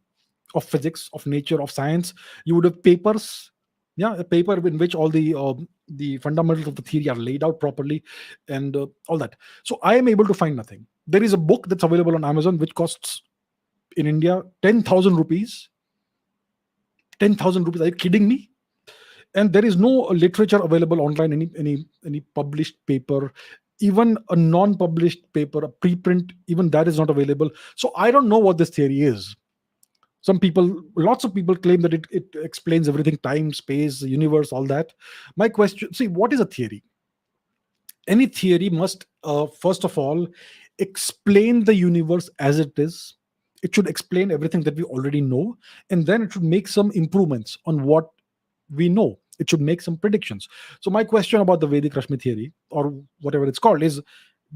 of physics, of nature, of science, you would have papers. Yeah, a paper in which all the fundamentals of the theory are laid out properly, and all that. So I am able to find nothing. There is a book that's available on Amazon which costs in India 10,000 rupees. 10,000 rupees. Are you kidding me? And there is no literature available online, any published paper, even a non-published paper, a preprint, even that is not available. So I don't know what this theory is. Some people, lots of people claim that it explains everything, time, space, the universe, all that. My question, see, what is a theory? Any theory must first of all explain the universe as it is. It should explain everything that we already know, and then it should make some improvements on what we know. It should make some predictions. So my question about the Vedic Rashmi theory, or whatever it's called, is,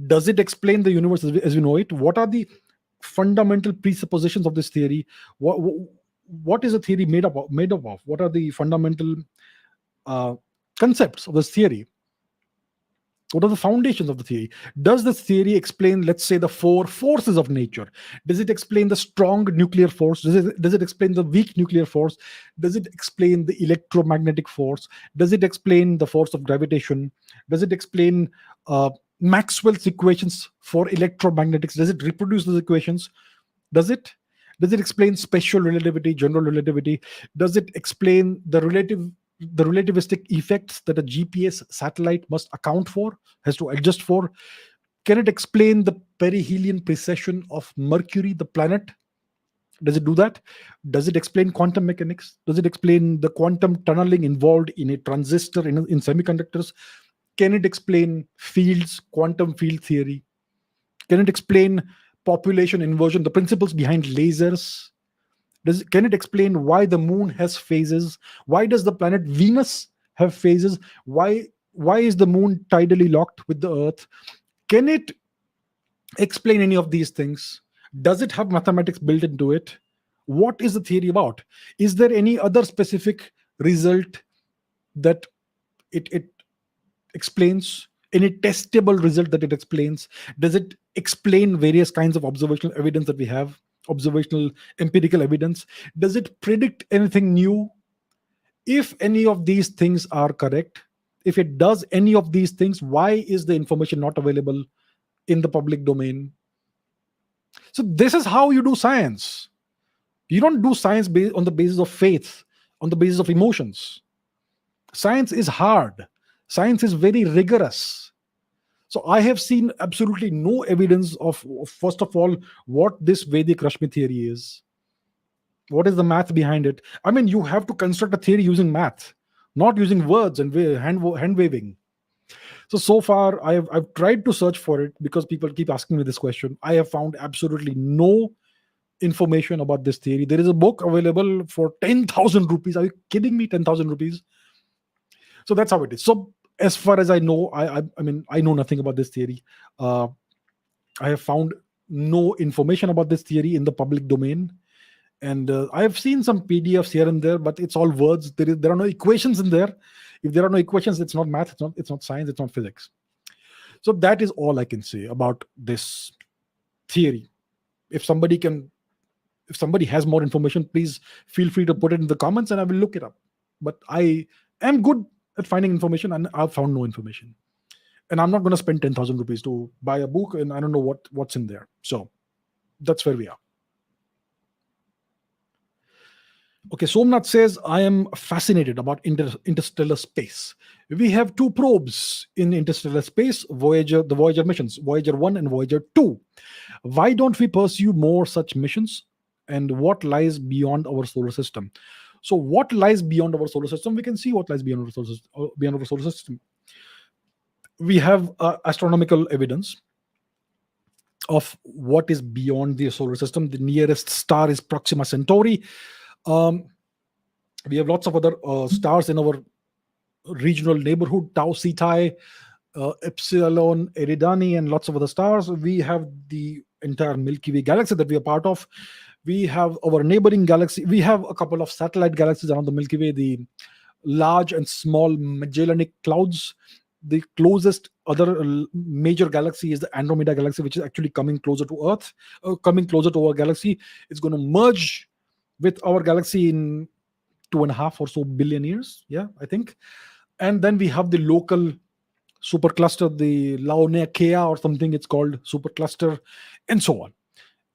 does it explain the universe as we know it? What are the fundamental presuppositions of this theory? What is the theory made up of? What are the fundamental uh, concepts of this theory? What are the foundations of the theory? Does this theory explain, let's say, the four forces of nature? Does it explain the strong nuclear force? Does it explain the weak nuclear force? Does it explain the electromagnetic force? Does it explain the force of gravitation? Does it explain Maxwell's equations for electromagnetics? Does it reproduce those equations? Does it? Does it explain special relativity, general relativity? Does it explain the relativistic effects that a GPS satellite must account for, has to adjust for? Can it explain the perihelion precession of Mercury, the planet? Does it do that? Does it explain quantum mechanics? Does it explain the quantum tunneling involved in a transistor in semiconductors? Can it explain fields, quantum field theory? Can it explain population inversion, the principles behind lasers? Can it explain why the moon has phases? Why does the planet Venus have phases? Why is the moon tidally locked with the earth? Can it explain any of these things? Does it have mathematics built into it? What is the theory about? Is there any other specific result that it explains? Any testable result that it explains? Does it explain various kinds of observational evidence that we have, observational empirical evidence? Does it predict anything new? If any of these things are correct, if it does any of these things, why is the information not available in the public domain? So this is how you do science. You don't do science based on the basis of faith, on the basis of emotions. Science is hard. Science is very rigorous. So I have seen absolutely no evidence of first of all, what this Vedic Rashmi theory is. What is the math behind it? I mean, you have to construct a theory using math, not using words and hand waving. So far, I've tried to search for it because people keep asking me this question. I have found absolutely no information about this theory. There is a book available for 10,000 rupees. Are you kidding me? 10,000 rupees. So that's how it is. So as far as I know, I mean, I know nothing about this theory. Uh, I have found no information about this theory in the public domain, and I have seen some PDFs here and there, but it's all words. There are no equations in there. If there are no equations, it's not math. It's not science. It's not physics. So that is all I can say about this theory. If somebody can, if somebody has more information, please feel free to put it in the comments, and I will look it up. But I am good at finding information, and I've found no information. And I'm not going to spend 10,000 rupees to buy a book, and I don't know what's in there. So that's where we are. Okay, Somnath says, I am fascinated about interstellar space. We have two probes in interstellar space, the Voyager missions, Voyager 1 and Voyager 2. Why don't we pursue more such missions? And what lies beyond our solar system? So, what lies beyond our solar system? We can see what lies beyond our solar system. We have astronomical evidence of what is beyond the solar system. The nearest star is Proxima Centauri. We have lots of other stars in our regional neighborhood, Tau Ceti, Epsilon Eridani, and lots of other stars. We have the entire Milky Way galaxy that we are part of. We have our neighboring galaxy. We have a couple of satellite galaxies around the Milky Way, the large and small Magellanic Clouds. The closest other major galaxy is the Andromeda galaxy, which is actually coming closer to Earth, coming closer to our galaxy. It's going to merge with our galaxy in 2.5 or so billion years. Yeah, I think. And then we have the local supercluster, the Launakea or something it's called, supercluster, and so on.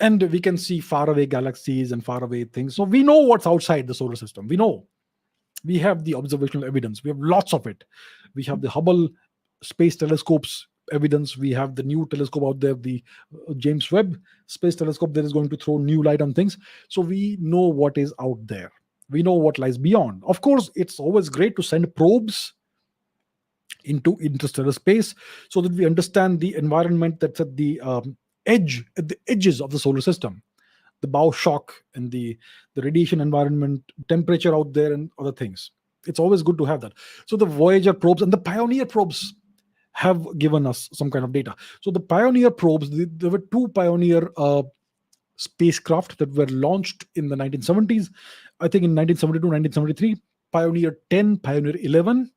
And we can see faraway galaxies and faraway things. So we know what's outside the solar system. We know. We have the observational evidence. We have lots of it. We have the Hubble Space Telescope's evidence. We have the new telescope out there, the James Webb Space Telescope, that is going to throw new light on things. So we know what is out there. We know what lies beyond. Of course, it's always great to send probes into interstellar space so that we understand the environment that's at the edges of the solar system, the bow shock and the radiation environment, temperature out there, and other things. It's always good to have that. So the Voyager probes and the Pioneer probes have given us some kind of data. So the Pioneer probes, there were two Pioneer spacecraft that were launched in the 1970s. I think in 1972, 1973, Pioneer 10, Pioneer 11.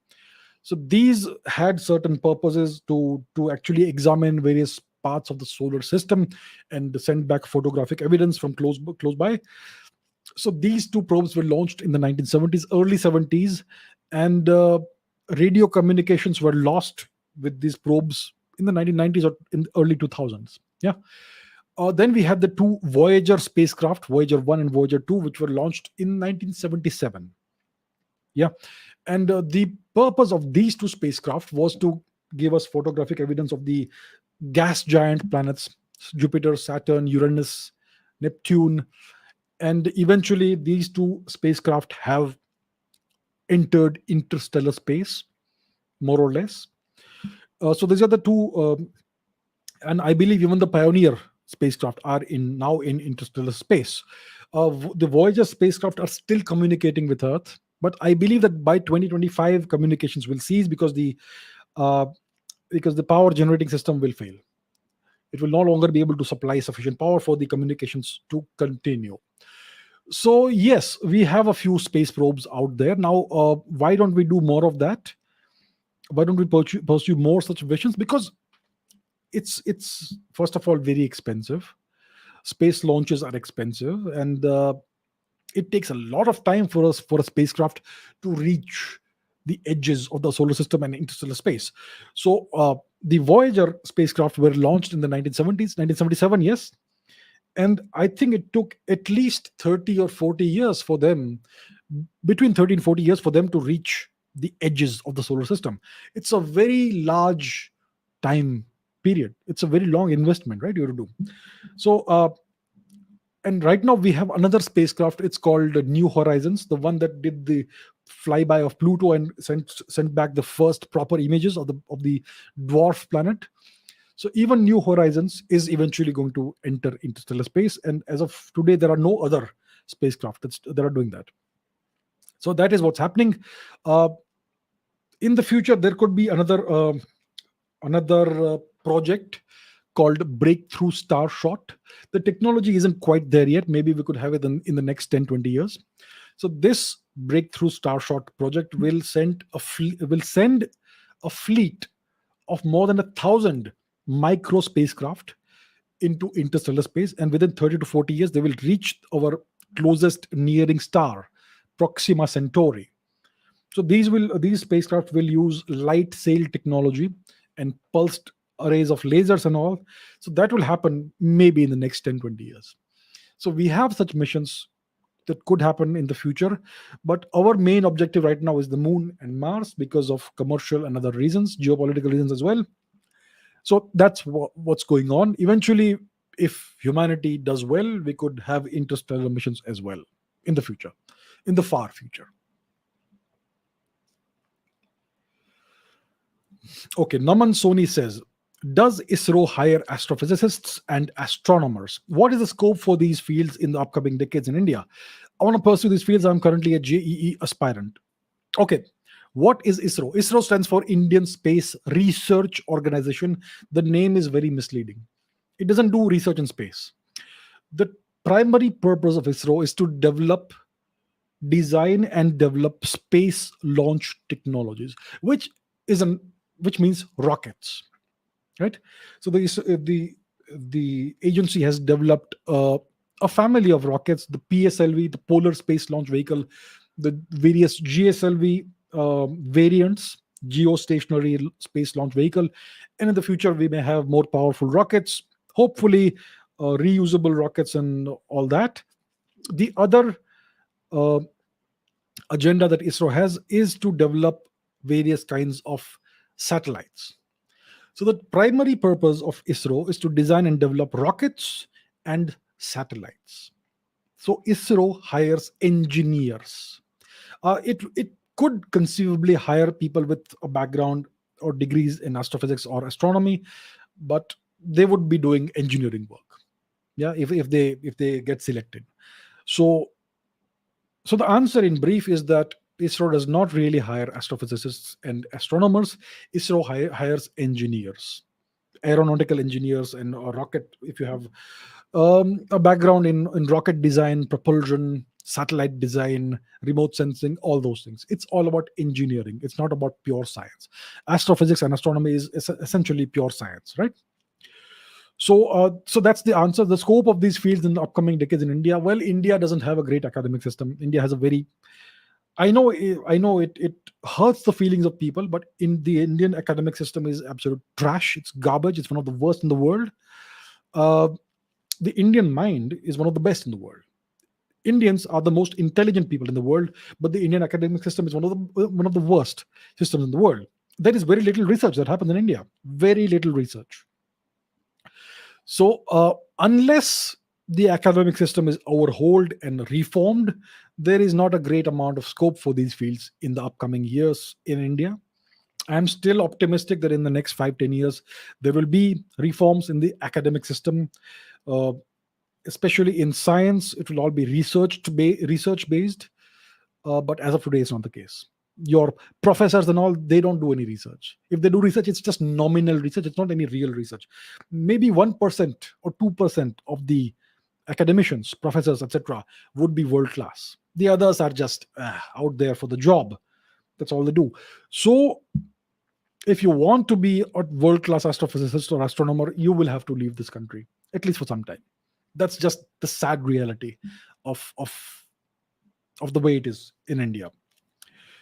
So these had certain purposes to actually examine various parts of the solar system and send back photographic evidence from close by. So these two probes were launched in the 1970s, early 70s, and radio communications were lost with these probes in the 1990s or in the early 2000s. Yeah. Then we had the two Voyager spacecraft, Voyager 1 and Voyager 2, which were launched in 1977. Yeah. And the purpose of these two spacecraft was to give us photographic evidence of the gas giant planets, Jupiter, Saturn, Uranus, Neptune. And eventually, these two spacecraft have entered interstellar space, more or less. So these are the two, and I believe even the Pioneer spacecraft are now in interstellar space. The Voyager spacecraft are still communicating with Earth, but I believe that by 2025 communications will cease because the power generating system will fail. It will no longer be able to supply sufficient power for the communications to continue. So yes, we have a few space probes out there now. Why don't we do more of that? Why don't we pursue more such missions? Because it's first of all very expensive. Space launches are expensive, and it takes a lot of time for a spacecraft to reach the edges of the solar system and interstellar space. So the Voyager spacecraft were launched in the 1970s, 1977, yes. And I think it took at least 30 or 40 years for them, between 30 and 40 years for them to reach the edges of the solar system. It's a very large time period. It's a very long investment, right? You have to do. So and right now we have another spacecraft. It's called New Horizons, the one that did the flyby of Pluto and sent back the first proper images of the dwarf planet. So even New Horizons is eventually going to enter interstellar space, and as of today, there are no other spacecraft that are doing that. So that is what's happening. Uh, in the future, there could be another project called Breakthrough Star Shot. The technology isn't quite there yet. Maybe we could have it in the next 10-20 years. So this Breakthrough Star Shot project will send a fleet of more than 1,000 micro spacecraft into interstellar space, and within 30 to 40 years, they will reach our closest nearing star, Proxima Centauri. So these spacecraft will use light sail technology and pulsed arrays of lasers and all. So that will happen maybe in the next 10-20 years. So we have such missions that could happen in the future, but our main objective right now is the moon and Mars because of commercial and other reasons, geopolitical reasons as well. So that's what's going on. Eventually, if humanity does well, we could have interstellar missions as well in the future, in the far future. Okay, Naman Soni says, does ISRO hire astrophysicists and astronomers? What is the scope for these fields in the upcoming decades in India? I want to pursue these fields. I'm currently a JEE aspirant. Okay, what is ISRO? ISRO stands for Indian Space Research Organization. The name is very misleading. It doesn't do research in space. The primary purpose of ISRO is to design and develop space launch technologies, which means rockets, right? So the agency has developed a family of rockets: the PSLV, the Polar Space Launch Vehicle, the various GSLV variants, Geostationary Space Launch Vehicle, and in the future we may have more powerful rockets, hopefully reusable rockets and all that. The other uh, agenda that ISRO has is to develop various kinds of satellites. So the primary purpose of ISRO is to design and develop rockets and satellites. So ISRO hires engineers. It could conceivably hire people with a background or degrees in astrophysics or astronomy, but they would be doing engineering work. Yeah, if they get selected. So so the answer in brief is that ISRO does not really hire astrophysicists and astronomers. ISRO hires engineers, aeronautical engineers, and a rocket. If you have a background in rocket design, propulsion, satellite design, remote sensing, all those things. It's all about engineering. It's not about pure science. Astrophysics and astronomy is essentially pure science, right? So that's the answer. The scope of these fields in the upcoming decades in India. Well, India doesn't have a great academic system. India has a very, I know it hurts the feelings of people, but in the Indian academic system is absolute trash. It's garbage. It's one of the worst in the world. Uh, the Indian mind is one of the best in the world. Indians are the most intelligent people in the world, but the Indian academic system is one of the worst systems in the world. There is very little research that happens in India. Very little research. So unless the academic system is overhauled and reformed, there is not a great amount of scope for these fields in the upcoming years in India. I'm still optimistic that in the next 5-10 years there will be reforms in the academic system, uh, especially in science. It will all be research based, but as of today, it's not the case. Your professors and all, they don't do any research. If they do research, it's just nominal research. It's not any real research. Maybe 1% or 2% of the academicians, professors, etc., would be world class. The others are just out there for the job. That's all they do. So if you want to be a world class astrophysicist or astronomer, you will have to leave this country, at least for some time. That's just the sad reality of the way it is in India.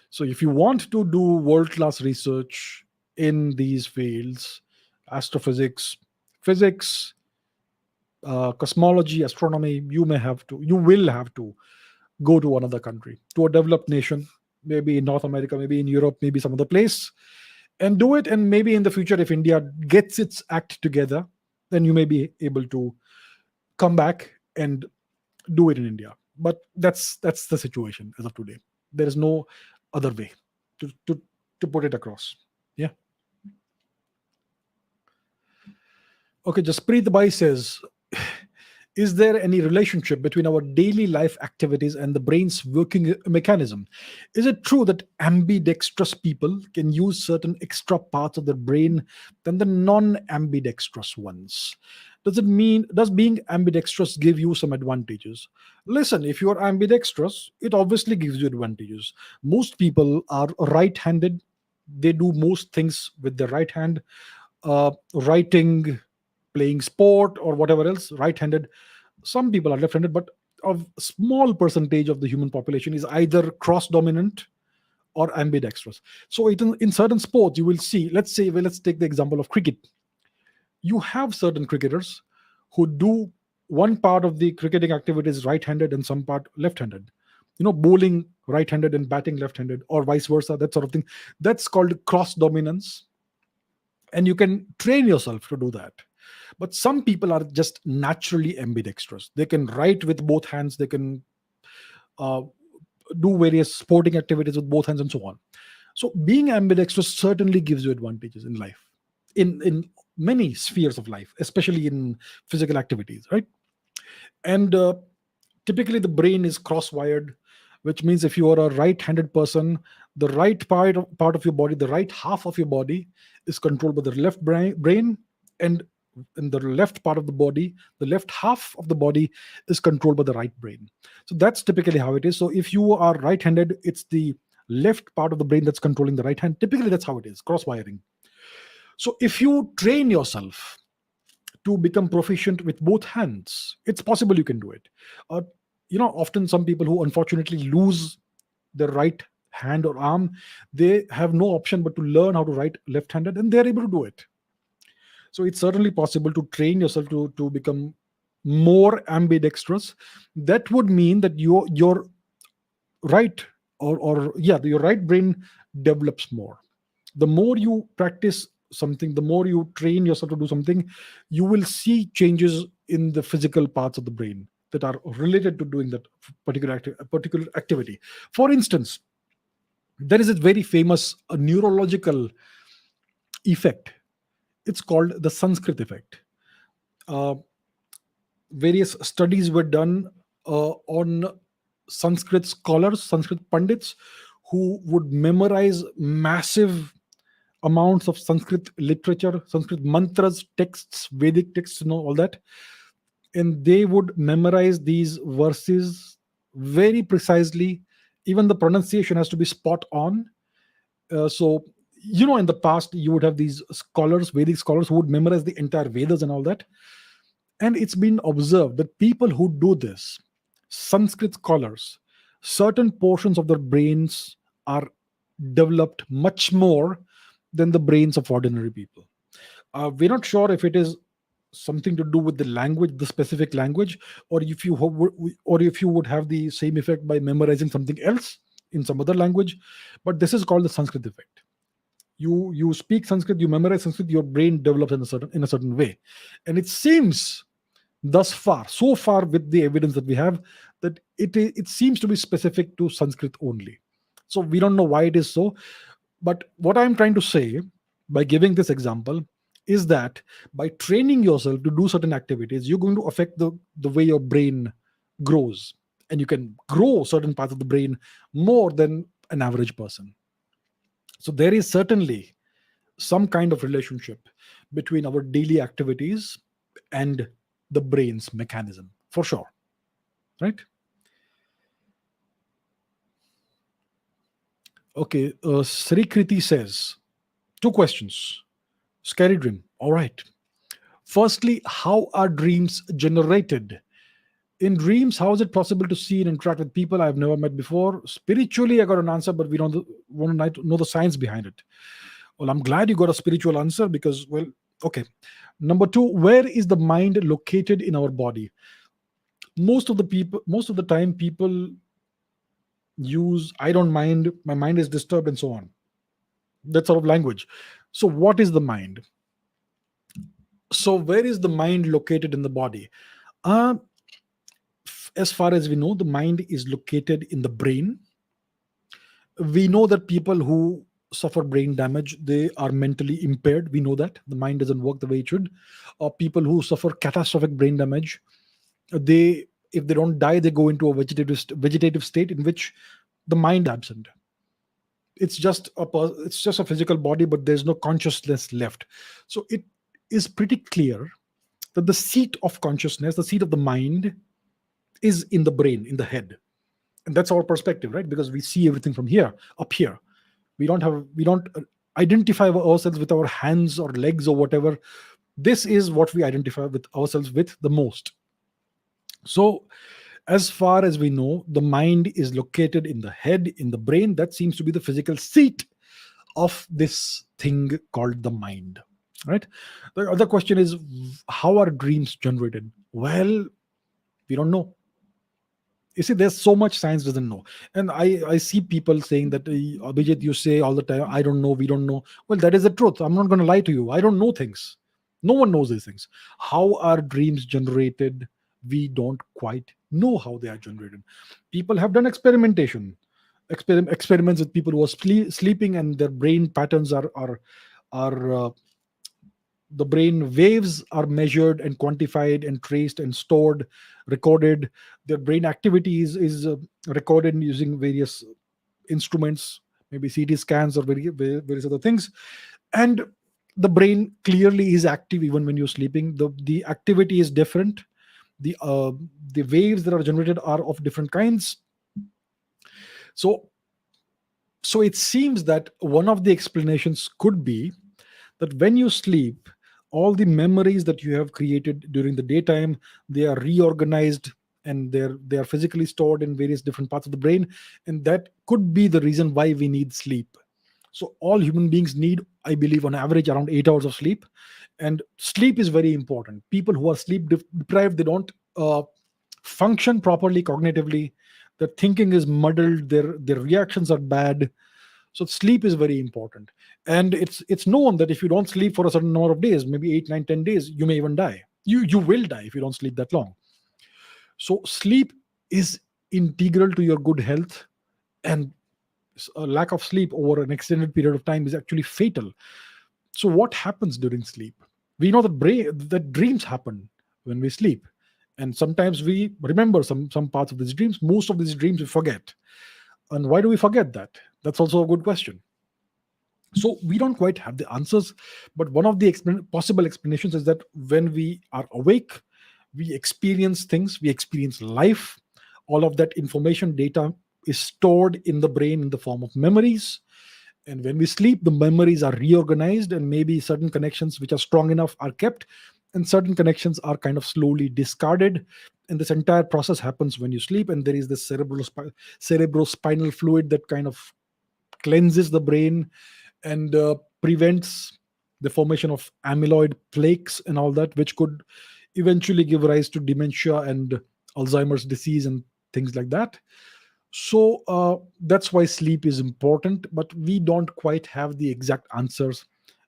So if you want to do world class research in these fields, astrophysics, physics, cosmology, astronomy, you will have to go to another country, to a developed nation, maybe in North America, maybe in Europe, maybe some other place, and do it. And maybe in the future, if India gets its act together, then you may be able to come back and do it in India. But that's the situation as of today. There is no other way to to put it across. Yeah. Okay, Jaspreet Bhai says, is there any relationship between our daily life activities and the brain's working mechanism? Is it true that ambidextrous people can use certain extra parts of their brain than the non-ambidextrous ones? Does being ambidextrous give you some advantages? Listen, if you are ambidextrous, it obviously gives you advantages. Most people are right-handed. They do most things with their right hand. Writing, playing sport, or whatever else, right-handed. Some people are left-handed, but a small percentage of the human population is either cross-dominant or ambidextrous. So in certain sports, you will see, let's say, well, let's take the example of cricket. You have certain cricketers who do one part of the cricketing activity is right-handed and some part left-handed. Bowling right-handed and batting left-handed, or vice versa, that sort of thing. That's called cross dominance, and you can train yourself to do that. But some people are just naturally ambidextrous. They can write with both hands. They can uh, do various sporting activities with both hands, and so on. So being ambidextrous certainly gives you advantages in life, in many spheres of life, especially in physical activities, right? And typically the brain is cross-wired, which means if you are a right-handed person, the right part of your body, the right half of your body, is controlled by the left brain, and in the left part of the body, the left half of the body is controlled by the right brain. So that's typically how it is. So if you are right-handed, it's the left part of the brain that's controlling the right hand. Typically that's how it is, cross-wiring. So if you train yourself to become proficient with both hands, it's possible you can do it. uh, Often some people who unfortunately lose their right hand or arm, they have no option but to learn how to write left-handed, and they're able to do it. So it's certainly possible to train yourself to become more ambidextrous. That would mean that your right, or yeah, your right brain develops more. The more you practice something, the more you train yourself to do something, you will see changes in the physical parts of the brain that are related to doing that particular activity. For instance, there is a very famous neurological effect. It's called the Sanskrit effect. uh, Various studies were done on Sanskrit scholars, Sanskrit pandits, who would memorize massive amounts of Sanskrit literature, Sanskrit mantras, texts, Vedic texts, all that. And they would memorize these verses very precisely. Even the pronunciation has to be spot on. So, in the past, you would have these scholars, Vedic scholars, who would memorize the entire Vedas and all that. And it's been observed that people who do this, Sanskrit scholars, certain portions of their brains are developed much more than the brains of ordinary people. We're not sure if it is something to do with the language, the specific language, or if you would have the same effect by memorizing something else in some other language. But this is called the Sanskrit effect. You speak Sanskrit, you memorize Sanskrit, your brain develops in a certain way, and it seems thus far, so far, with the evidence that we have, that it seems to be specific to Sanskrit only. So we don't know why it is so. But what I'm trying to say by giving this example is that by training yourself to do certain activities, you're going to affect the way your brain grows, and you can grow certain parts of the brain more than an average person. So there is certainly some kind of relationship between our daily activities and the brain's mechanism, for sure, right? Okay, Sri Kriti says, two questions. Scary dream, all right. Firstly, how are dreams generated? In dreams, how is it possible to see and interact with people I've never met before? Spiritually, I got an answer, but we don't want to know the science behind it. Well, I'm glad you got a spiritual answer because, well, okay. Number two, where is the mind located in our body? Most of the time, people use, I don't mind, my mind is disturbed, and so on. that sort of language. So what is the mind? So where is the mind located in the body? uh, as far as we know, the mind is located in the brain. We know that people who suffer brain damage, they are mentally impaired. We know that the mind doesn't work the way it should. Or people who suffer catastrophic brain damage, they, if they don't die, they go into a vegetative state in which the mind absent. It's just a physical body, but there's no consciousness left. So it is pretty clear that the seat of consciousness, the seat of the mind, is in the brain, in the head. And that's our perspective, right? Because we see everything from here, up here. We don't identify ourselves with our hands or legs or whatever. This is what we identify with ourselves with the most. So as far as we know, the mind is located in the head, in the brain. That seems to be the physical seat of this thing called the mind, right? The other question is, how are dreams generated? Well, we don't know. You see, there's so much science doesn't know. And I see people saying that, Abhijit, you say all the time, I don't know, we don't know. Well, that is the truth. I'm not going to lie to you. I don't know things. No one knows these things. How are dreams generated? We don't quite know how they are generated. People have done experiments with people who are sleeping, and their brain patterns are the brain waves are measured and quantified and traced and stored, recorded. Their brain activity is recorded using various instruments, maybe CT scans or various other things. And the brain clearly is active even when you're sleeping. The activity is different. The waves that are generated are of different kinds. So so it seems that one of the explanations could be that when you sleep, all the memories that you have created during the daytime, they are reorganized, and they are physically stored in various different parts of the brain. And that could be the reason why we need sleep. So all human beings need, I believe, on average around 8 hours of sleep. And sleep is very important. People who are sleep deprived, they don't function properly cognitively. Their thinking is muddled, their reactions are bad. So sleep is very important. And it's known that if you don't sleep for a certain number of days, maybe 8, 9, 10 days, you may even die. You will die if you don't sleep that long. So sleep is integral to your good health. And a lack of sleep over an extended period of time is actually fatal. So what happens during sleep? We know that dreams happen when we sleep. And sometimes we remember some parts of these dreams. Most of these dreams we forget. And why do we forget that? That's also a good question. So we don't quite have the answers, but one of the possible explanations is that when we are awake, we experience things, we experience life. All of that information data is stored in the brain in the form of memories. And when we sleep, the memories are reorganized, and maybe certain connections which are strong enough are kept, and certain connections are kind of slowly discarded. And this entire process happens when you sleep, and there is this cerebrospinal fluid that kind of cleanses the brain and prevents the formation of amyloid plaques and all that, which could eventually give rise to dementia and Alzheimer's disease and things like that. So that's why sleep is important, but we don't quite have the exact answers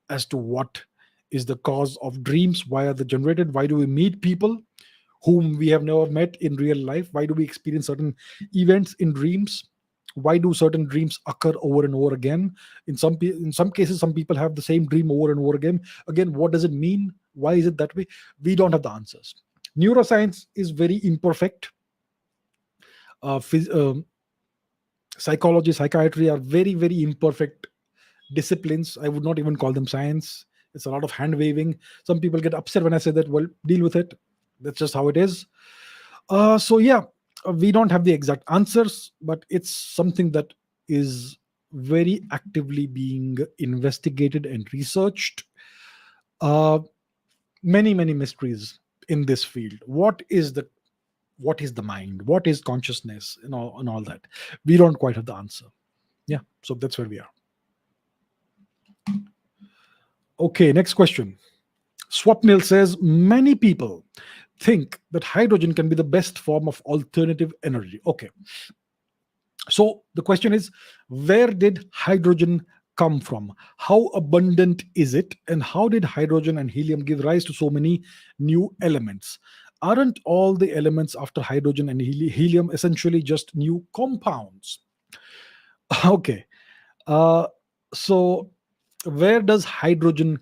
as to what is the cause of dreams. Why are they generated? Why do we meet people whom we have never met in real life? Why do we experience certain events in dreams? Why do certain dreams occur over and over again? In some cases, some people have the same dream over and over again. Again, what does it mean? Why is it that way? We don't have the answers. Neuroscience is very imperfect. Uh, phys- um, Psychology, psychiatry are very, very imperfect disciplines. I would not even call them science. It's a lot of hand waving. Some people get upset when I say that. Well, deal with it. That's just how it is. So yeah, we don't have the exact answers, but it's something that is very actively being investigated and researched. Uh, many mysteries in this field. What is the mind? What is consciousness? And all that. We don't quite have the answer. Yeah, so that's where we are. Okay, next question. Swapnil says many people think that hydrogen can be the best form of alternative energy. Okay, so the question is, where did hydrogen come from? How abundant is it? And how did hydrogen and helium give rise to so many new elements? Aren't all the elements after hydrogen and helium essentially just new compounds? Okay. Uh, so, where does hydrogen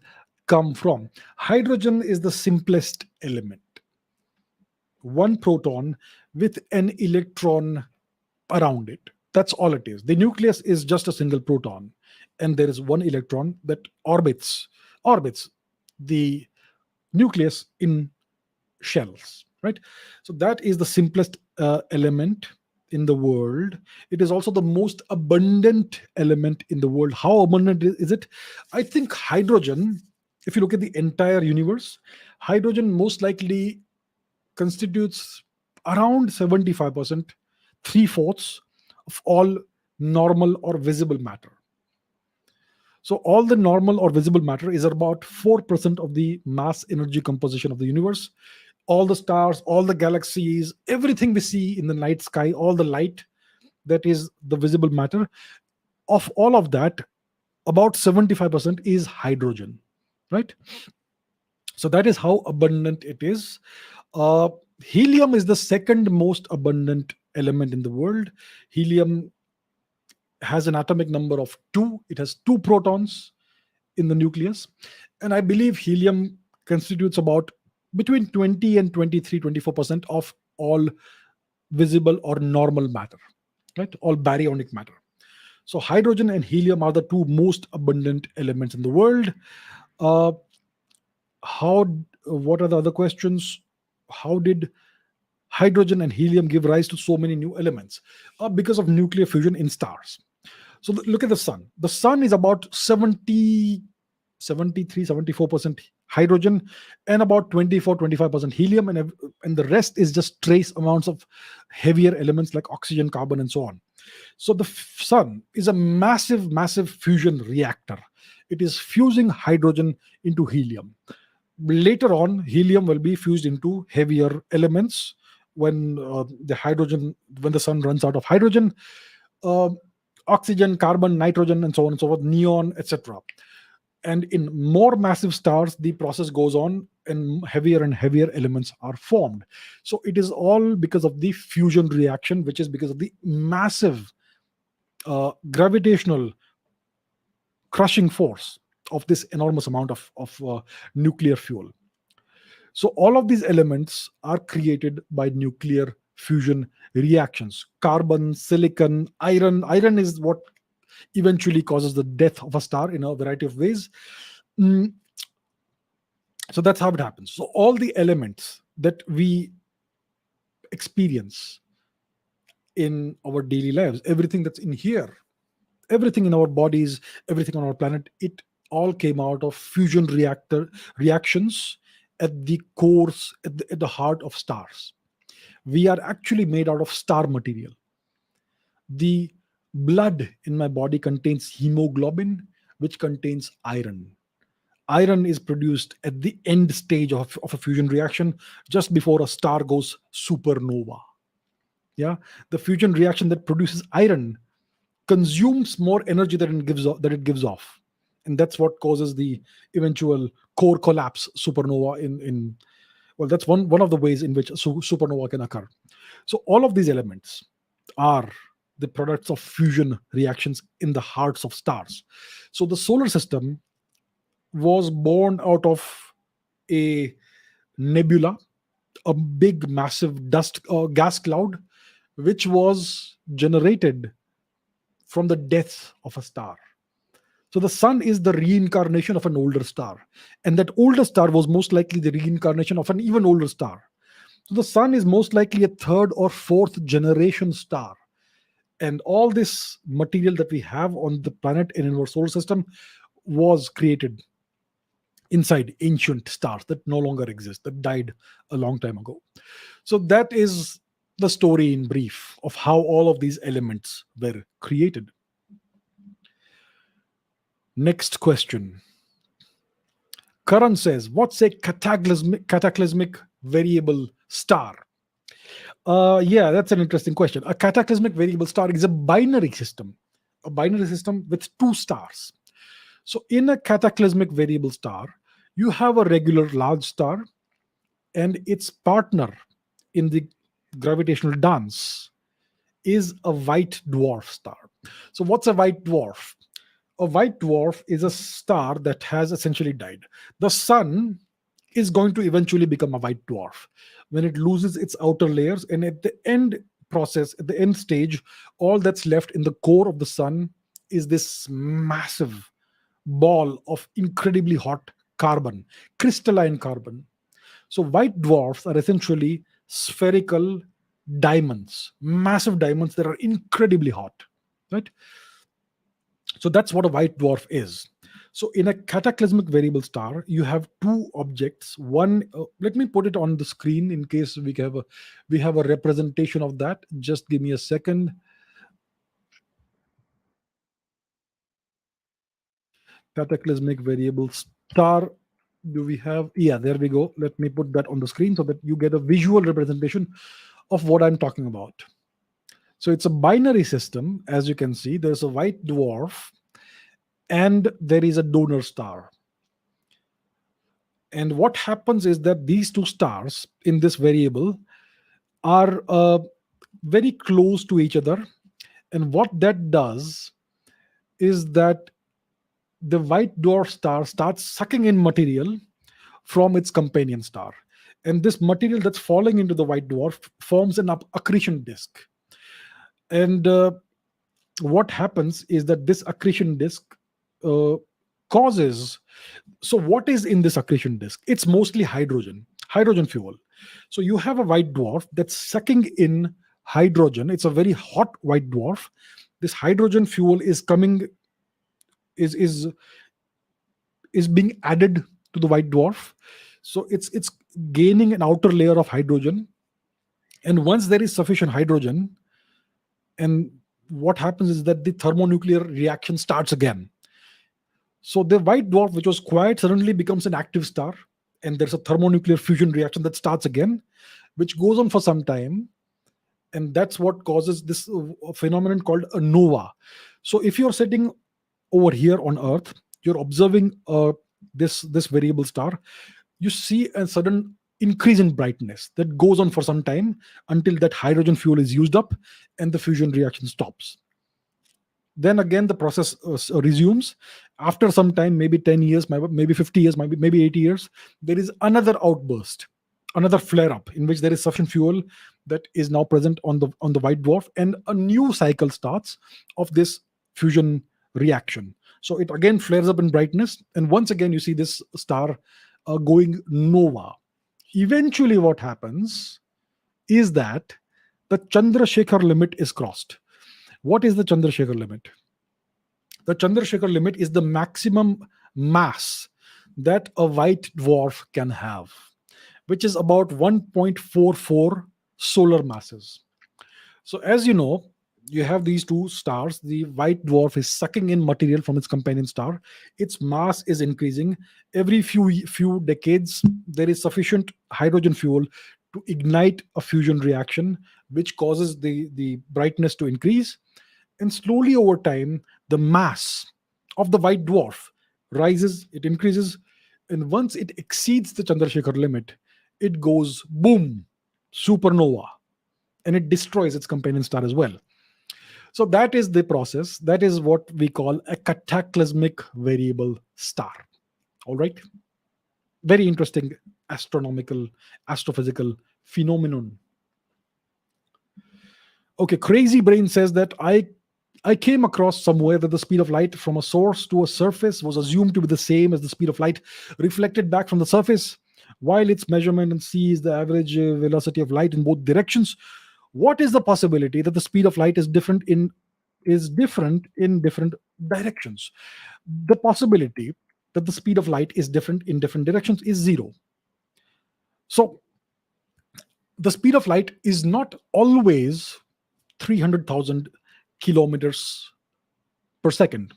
come from? Hydrogen is the simplest element, one proton with an electron around it. That's all it is. The nucleus is just a single proton, and there is one electron that orbits the nucleus in shells, right? So that is the simplest element in the world. It is also the most abundant element in the world. How abundant is it? I think hydrogen, if you look at the entire universe, hydrogen most likely constitutes around 75%, three-fourths of all normal or visible matter. So all the normal or visible matter is about 4% of the mass energy composition of the universe. All the stars, all the galaxies, everything we see in the night sky, all the light, that is the visible matter. Of all of that, about 75% is hydrogen, right? So that is how abundant it is. Uh, Helium is the second most abundant element in the world. Helium has an atomic number of 2. It has 2 protons in the nucleus. And I believe helium constitutes about between 20 and 23, 24% of all visible or normal matter, right? All baryonic matter. So hydrogen and helium are the two most abundant elements in the world. Uh, how? What are the other questions? How did hydrogen and helium give rise to so many new elements? Because of nuclear fusion in stars. So look at the sun. The sun is about 73, 74% hydrogen and about 24, 25% helium, and the rest is just trace amounts of heavier elements like oxygen, carbon, and so on. So the sun is a massive, massive fusion reactor. It is fusing hydrogen into helium. Later on, helium will be fused into heavier elements when when the sun runs out of hydrogen. Uh, Oxygen, carbon, nitrogen, and so on and so forth, neon, etc. And in more massive stars, the process goes on and heavier elements are formed. So it is all because of the fusion reaction, which is because of the massive gravitational crushing force of this enormous amount of nuclear fuel. So all of these elements are created by nuclear fusion reactions. Carbon, silicon, iron. Iron is what eventually causes the death of a star in a variety of ways. Mm, So that's how it happens. So all the elements that we experience in our daily lives, everything that's in here, everything in our bodies, everything on our planet, it all came out of fusion reactor reactions at the cores, at the heart of stars. We are actually made out of star material. The blood in my body contains hemoglobin, which contains iron. Iron is produced at the end stage of a fusion reaction, just before a star goes supernova. Yeah, the fusion reaction that produces iron consumes more energy than it gives off, and that's what causes the eventual core collapse supernova. In Well, that's one of the ways in which a supernova can occur. So all of these elements are the products of fusion reactions in the hearts of stars. So the solar system was born out of a nebula, a big massive dust gas cloud, which was generated from the death of a star. So the sun is the reincarnation of an older star, and that older star was most likely the reincarnation of an even older star. So the sun is most likely a third or fourth generation star. And all this material that we have on the planet and in our solar system was created inside ancient stars that no longer exist, that died a long time ago. So that is the story in brief of how all of these elements were created. Next question. Karan says, what's a cataclysmic variable star? Yeah, that's an interesting question. A cataclysmic variable star is a binary system with two stars. So in a cataclysmic variable star, you have a regular large star and its partner in the gravitational dance is a white dwarf star. So what's a white dwarf? A white dwarf is a star that has essentially died. The sun is going to eventually become a white dwarf when it loses its outer layers, and at the end process, at the end stage, all that's left in the core of the sun is this massive ball of incredibly hot carbon, crystalline carbon. So white dwarfs are essentially spherical diamonds, massive diamonds that are incredibly hot, right? So that's what a white dwarf is. So in a cataclysmic variable star, you have two objects. One, let me put it on the screen in case we have a representation of that. Just give me a second. Cataclysmic variable star. Do we have? Yeah, there we go. Let me put that on the screen so that you get a visual representation of what I'm talking about. So it's a binary system. As you can see, there's a white dwarf and there is a donor star. And what happens is that these two stars in this variable are very close to each other. And what that does is that the white dwarf star starts sucking in material from its companion star. And this material that's falling into the white dwarf forms an accretion disk. And what happens is that this accretion disk uh, causes. So what is in this accretion disk? It's mostly hydrogen fuel. So you have a white dwarf that's sucking in hydrogen. It's a very hot white dwarf. This hydrogen fuel is coming is is being added to the white dwarf. So it's gaining an outer layer of hydrogen. And once there is sufficient hydrogen, and what happens is that the thermonuclear reaction starts again. So the white dwarf, which was quiet, suddenly becomes an active star, and there's a thermonuclear fusion reaction that starts again, which goes on for some time, and that's what causes this phenomenon called a nova. So if you're sitting over here on Earth, you're observing this variable star, you see a sudden increase in brightness that goes on for some time until that hydrogen fuel is used up and the fusion reaction stops. Then again the process resumes. After some time, maybe 10 years, maybe 50 years, maybe 80 years, there is another outburst, another flare up in which there is sufficient fuel that is now present on the white dwarf, and a new cycle starts of this fusion reaction. So it again flares up in brightness, and once again you see this star going nova. Eventually what happens is that the Chandrasekhar limit is crossed. What is the Chandrasekhar limit? The Chandrasekhar limit is the maximum mass that a white dwarf can have, which is about 1.44 solar masses. So, as you know, you have these two stars. The white dwarf is sucking in material from its companion star. Its mass is increasing. Every few decades, there is sufficient hydrogen fuel to ignite a fusion reaction, which causes the brightness to increase. And slowly over time, the mass of the white dwarf rises, it increases, and once it exceeds the Chandrasekhar limit, it goes boom, supernova, and it destroys its companion star as well. So that is the process. That is what we call a cataclysmic variable star. All right. Very interesting astronomical, astrophysical phenomenon. Okay, Crazy Brain says that I came across somewhere that the speed of light from a source to a surface was assumed to be the same as the speed of light reflected back from the surface, while its measurement in c is the average velocity of light in both directions. What is the possibility that the speed of light is different in different directions? The possibility that the speed of light is different in different directions is zero. So the speed of light is not always 300,000 kilometers per second.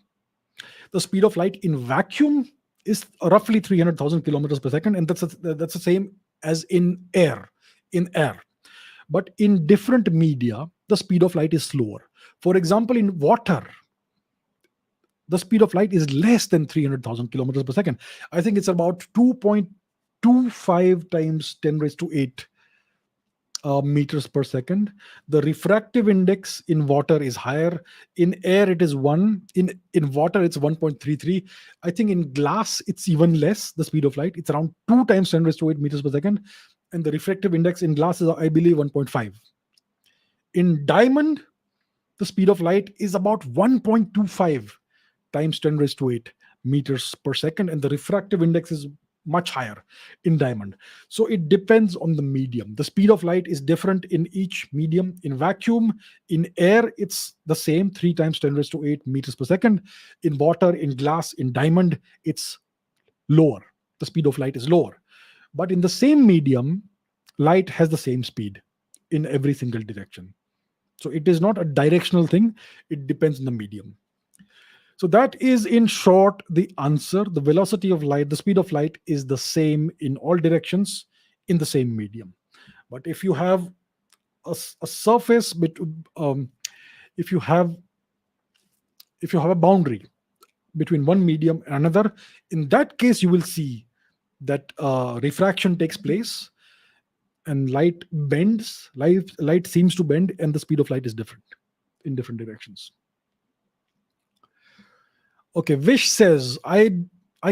The speed of light in vacuum is roughly 300,000 kilometers per second, and that's the same as in air. In air, but in different media, the speed of light is slower. For example, in water, the speed of light is less than 300,000 kilometers per second. I think it's about 2.25 times 10 raised to 8 meters per second. The refractive index in water is higher. In air, it is 1. In water, it's 1.33. I think in glass, it's even less, the speed of light. It's around 2 times 10 raised to 8 meters per second. And the refractive index in glass is, I believe, 1.5. In diamond, the speed of light is about 1.25 times 10 raised to 8 meters per second. And the refractive index is much higher in diamond. So it depends on the medium. The speed of light is different in each medium. In vacuum, in air, it's the same, 3 times 10 raised to 8 meters per second. In water, in glass, in diamond, it's lower. The speed of light is lower. But in the same medium, light has the same speed in every single direction. So it is not a directional thing. It depends on the medium. So that is, in short, the answer. The velocity of light, the speed of light is the same in all directions in the same medium. But if you have a surface, if you have a boundary between one medium and another, in that case, you will see that refraction takes place and light bends. Light seems to bend, and the speed of light is different in different directions. Okay, Vish says, I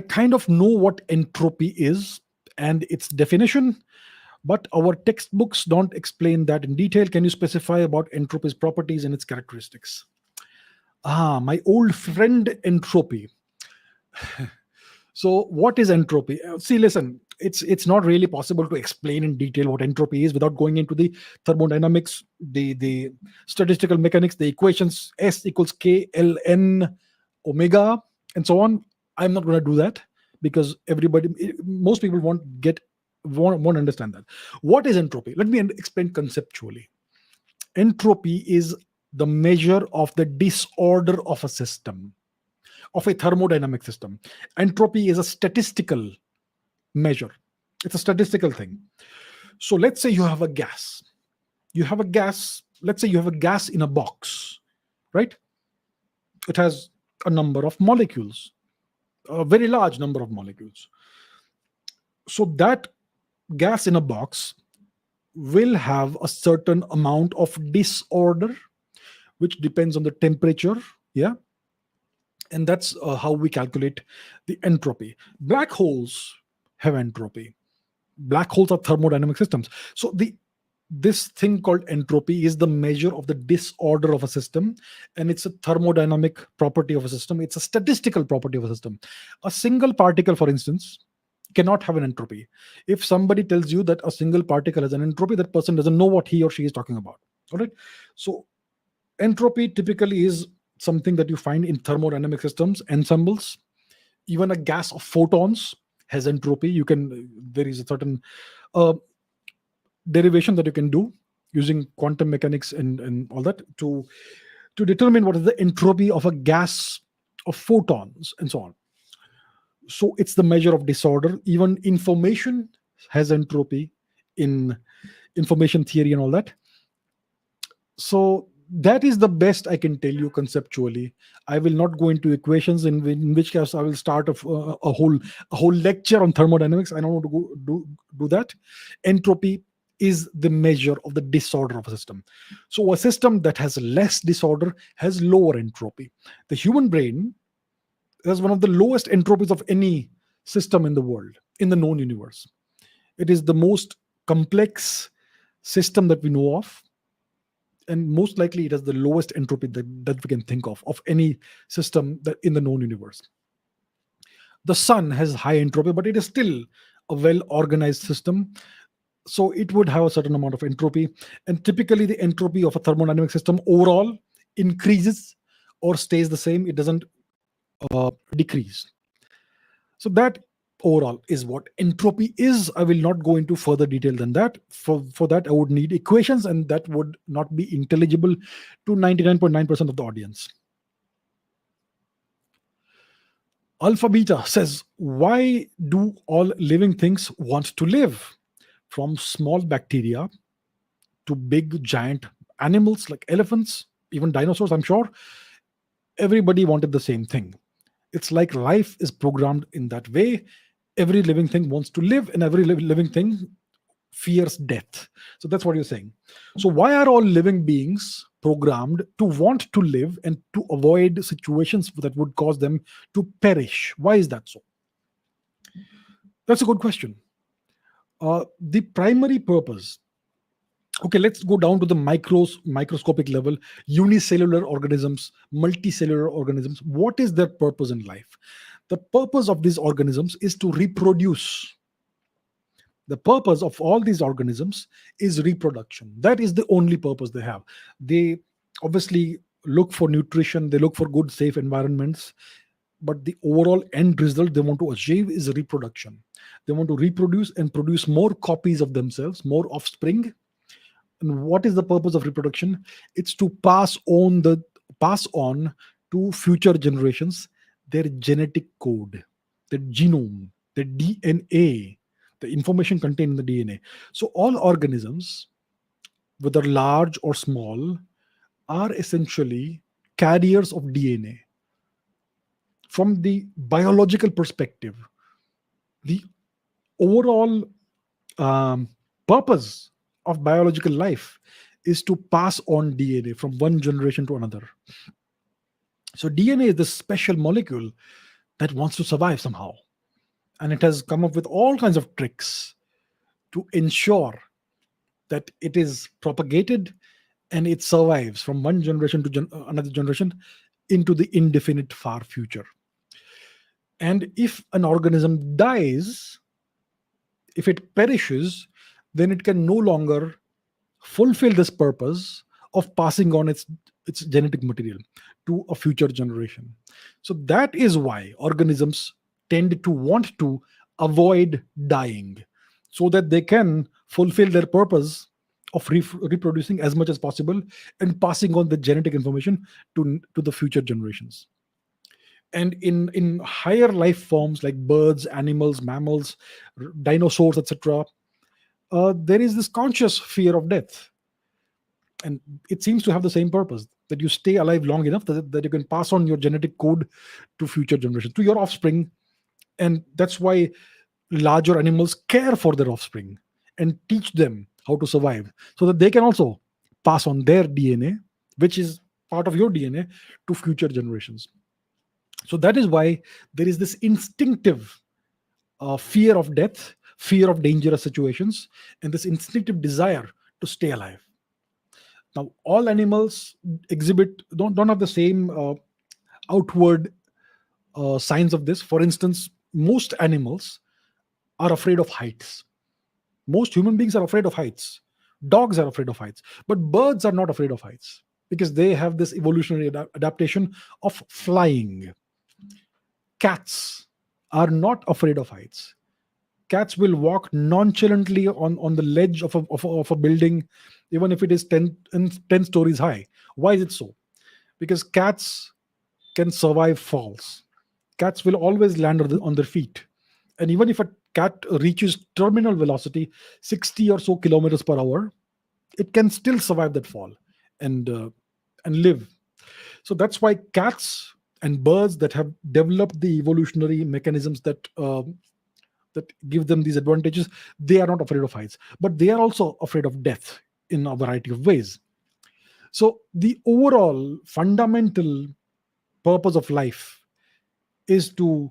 kind of know what entropy is and its definition, but our textbooks don't explain that in detail. Can you specify about entropy's properties and its characteristics? My old friend entropy. So what is entropy? See, listen, it's not really possible to explain in detail what entropy is without going into the thermodynamics, the statistical mechanics, the equations, S equals K, L, N, omega, and so on. I'm not going to do that because most people won't understand that. What is entropy? Let me explain conceptually. Entropy is the measure of the disorder of a system, of a thermodynamic system. Entropy is a statistical measure. It's a statistical thing. So let's say you have a gas. Let's say you have a gas in a box, right? It has a number of molecules, a very large number of molecules. So that gas in a box will have a certain amount of disorder, which depends on the temperature. Yeah. And that's how we calculate the entropy. Black holes have entropy. Black holes are thermodynamic systems. So this thing called entropy is the measure of the disorder of a system, and it's a thermodynamic property of a system. It's a statistical property of a system. A single particle, for instance, cannot have an entropy. If somebody tells you that a single particle has an entropy, that person doesn't know what he or she is talking about. All right. So entropy typically is something that you find in thermodynamic systems, ensembles. Even a gas of photons has entropy. There is a certain derivation that you can do using quantum mechanics and all that to determine what is the entropy of a gas of photons and so on. So it's the measure of disorder. Even information has entropy in information theory and all that. So that is the best I can tell you conceptually. I will not go into equations, in which case I will start a whole lecture on thermodynamics. I don't want to do that. Entropy is the measure of the disorder of a system. So a system that has less disorder has lower entropy. The human brain has one of the lowest entropies of any system in the world, in the known universe. It is the most complex system that we know of, and most likely it has the lowest entropy that we can think of any system that in the known universe. The sun has high entropy, but it is still a well-organized system. So it would have a certain amount of entropy. And typically the entropy of a thermodynamic system overall increases or stays the same. It doesn't decrease. So that overall is what entropy is. I will not go into further detail than that. For that, I would need equations, and that would not be intelligible to 99.9% of the audience. Alpha Beta says, why do all living things want to live? From small bacteria to big giant animals like elephants, even dinosaurs, I'm sure everybody wanted the same thing. It's like life is programmed in that way. Every living thing wants to live, and every living thing fears death. So that's what you're saying. So why are all living beings programmed to want to live and to avoid situations that would cause them to perish? Why is that so? That's a good question. The primary purpose, okay, let's go down to the microscopic level. Unicellular organisms, multicellular organisms, what is their purpose in life? The purpose of these organisms is to reproduce. The purpose of all these organisms is reproduction. That is the only purpose they have. They obviously look for nutrition, they look for good safe environments, but the overall end result they want to achieve is reproduction. They want to reproduce and produce more copies of themselves, more offspring. And what is the purpose of reproduction? It's to pass on to future generations their genetic code, their genome, their DNA, the information contained in the DNA. So all organisms, whether large or small, are essentially carriers of DNA. From the biological perspective, the overall um, purpose of biological life is to pass on DNA from one generation to another. So DNA is this special molecule that wants to survive somehow. And it has come up with all kinds of tricks to ensure that it is propagated and it survives from one generation to another generation into the indefinite far future. And if an organism dies, if it perishes, then it can no longer fulfill this purpose of passing on its genetic material to a future generation. So that is why organisms tend to want to avoid dying, so that they can fulfill their purpose of reproducing as much as possible and passing on the genetic information to the future generations. And in higher life forms like birds, animals, mammals, dinosaurs, etc., there is this conscious fear of death, and it seems to have the same purpose, that you stay alive long enough that you can pass on your genetic code to future generations, to your offspring. And that's why larger animals care for their offspring and teach them how to survive, so that they can also pass on their DNA, which is part of your DNA, to future generations. So that is why there is this instinctive fear of death, fear of dangerous situations, and this instinctive desire to stay alive. Now, all animals exhibit don't have the same outward signs of this. For instance, most animals are afraid of heights. Most human beings are afraid of heights. Dogs are afraid of heights, but birds are not afraid of heights because they have this evolutionary adaptation of flying. Cats are not afraid of heights. Cats will walk nonchalantly on the ledge of a building, even if it is 10 stories high. Why is it so? Because cats can survive falls. Cats will always land on their feet. And even if a cat reaches terminal velocity, 60 or so kilometers per hour, it can still survive that fall and live. So that's why cats and birds that have developed the evolutionary mechanisms that give them these advantages, they are not afraid of heights, but they are also afraid of death in a variety of ways. So the overall fundamental purpose of life is to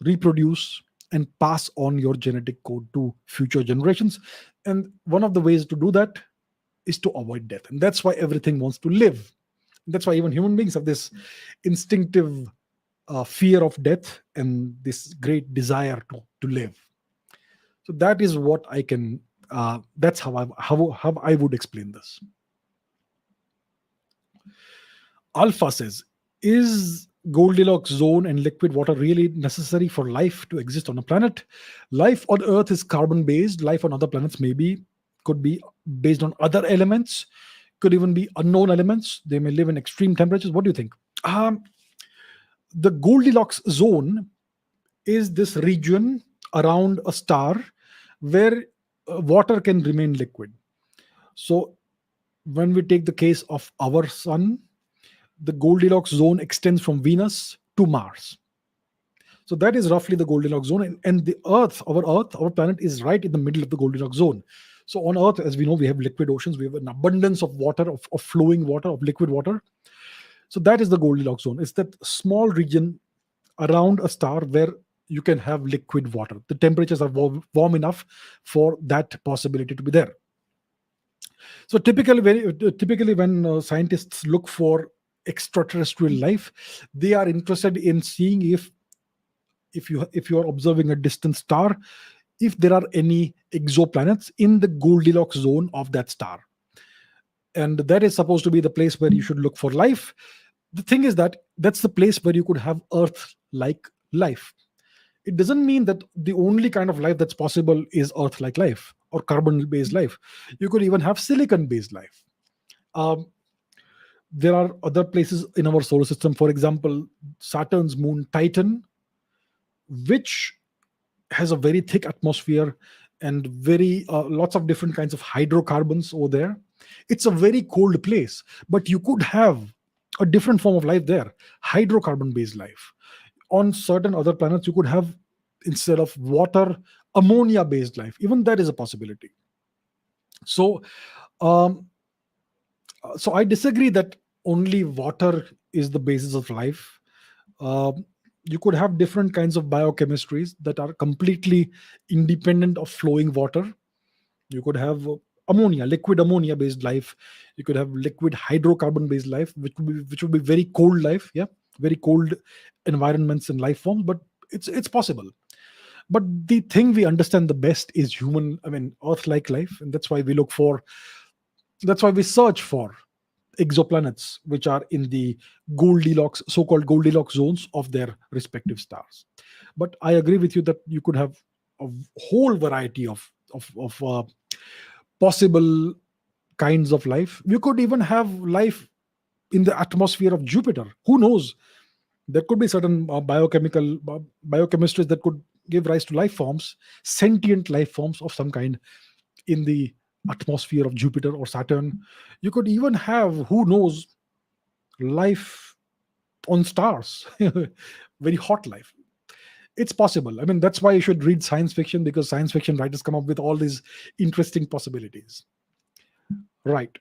reproduce and pass on your genetic code to future generations. And one of the ways to do that is to avoid death. And that's why everything wants to live. That's why even human beings have this instinctive fear of death and this great desire to live. So that is what I can. That's how I would explain this. Alpha says, is Goldilocks zone and liquid water really necessary for life to exist on a planet? Life on Earth is carbon based. Life on other planets maybe could be based on other elements, could even be unknown elements. They may live in extreme temperatures. What do you think? The Goldilocks zone is this region around a star where water can remain liquid. So when we take the case of our sun, the Goldilocks zone extends from Venus to Mars. So that is roughly the Goldilocks zone, and the Earth, our planet, is right in the middle of the Goldilocks zone. So on Earth, as we know, we have liquid oceans, we have an abundance of water, of flowing water, of liquid water. So that is the Goldilocks zone. It's that small region around a star where you can have liquid water. The temperatures are warm enough for that possibility to be there. So typically, when scientists look for extraterrestrial life, they are interested in seeing if you are observing a distant star, if there are any exoplanets in the Goldilocks zone of that star, and that is supposed to be the place where you should look for life. The thing is that that's the place where you could have Earth-like life. It doesn't mean that the only kind of life that's possible is Earth-like life or carbon-based life. You could even have silicon-based life. Um, there are other places in our solar system, for example, Saturn's moon Titan, which has a very thick atmosphere and very lots of different kinds of hydrocarbons over there. It's a very cold place, but you could have a different form of life there, hydrocarbon based life. On certain other planets, you could have, instead of water, ammonia based life. Even that is a possibility. So um, so I disagree that only water is the basis of life. Um, you could have different kinds of biochemistries that are completely independent of flowing water. You could have ammonia, liquid ammonia based life. You could have liquid hydrocarbon based life, which would be very cold life. Yeah, very cold environments and life forms. But it's possible. But the thing we understand the best is human, I mean, Earth-like life, and that's why we look for. That's why we search for exoplanets which are in the Goldilocks, so-called Goldilocks zones of their respective stars. But I agree with you that you could have a whole variety of possible kinds of life. You could even have life in the atmosphere of Jupiter. Who knows? There could be certain biochemistries that could give rise to life forms, sentient life forms of some kind in the atmosphere of Jupiter or Saturn. You could even have, who knows, life on stars, very hot life. It's possible. I mean, that's why you should read science fiction, because science fiction writers come up with all these interesting possibilities. Right.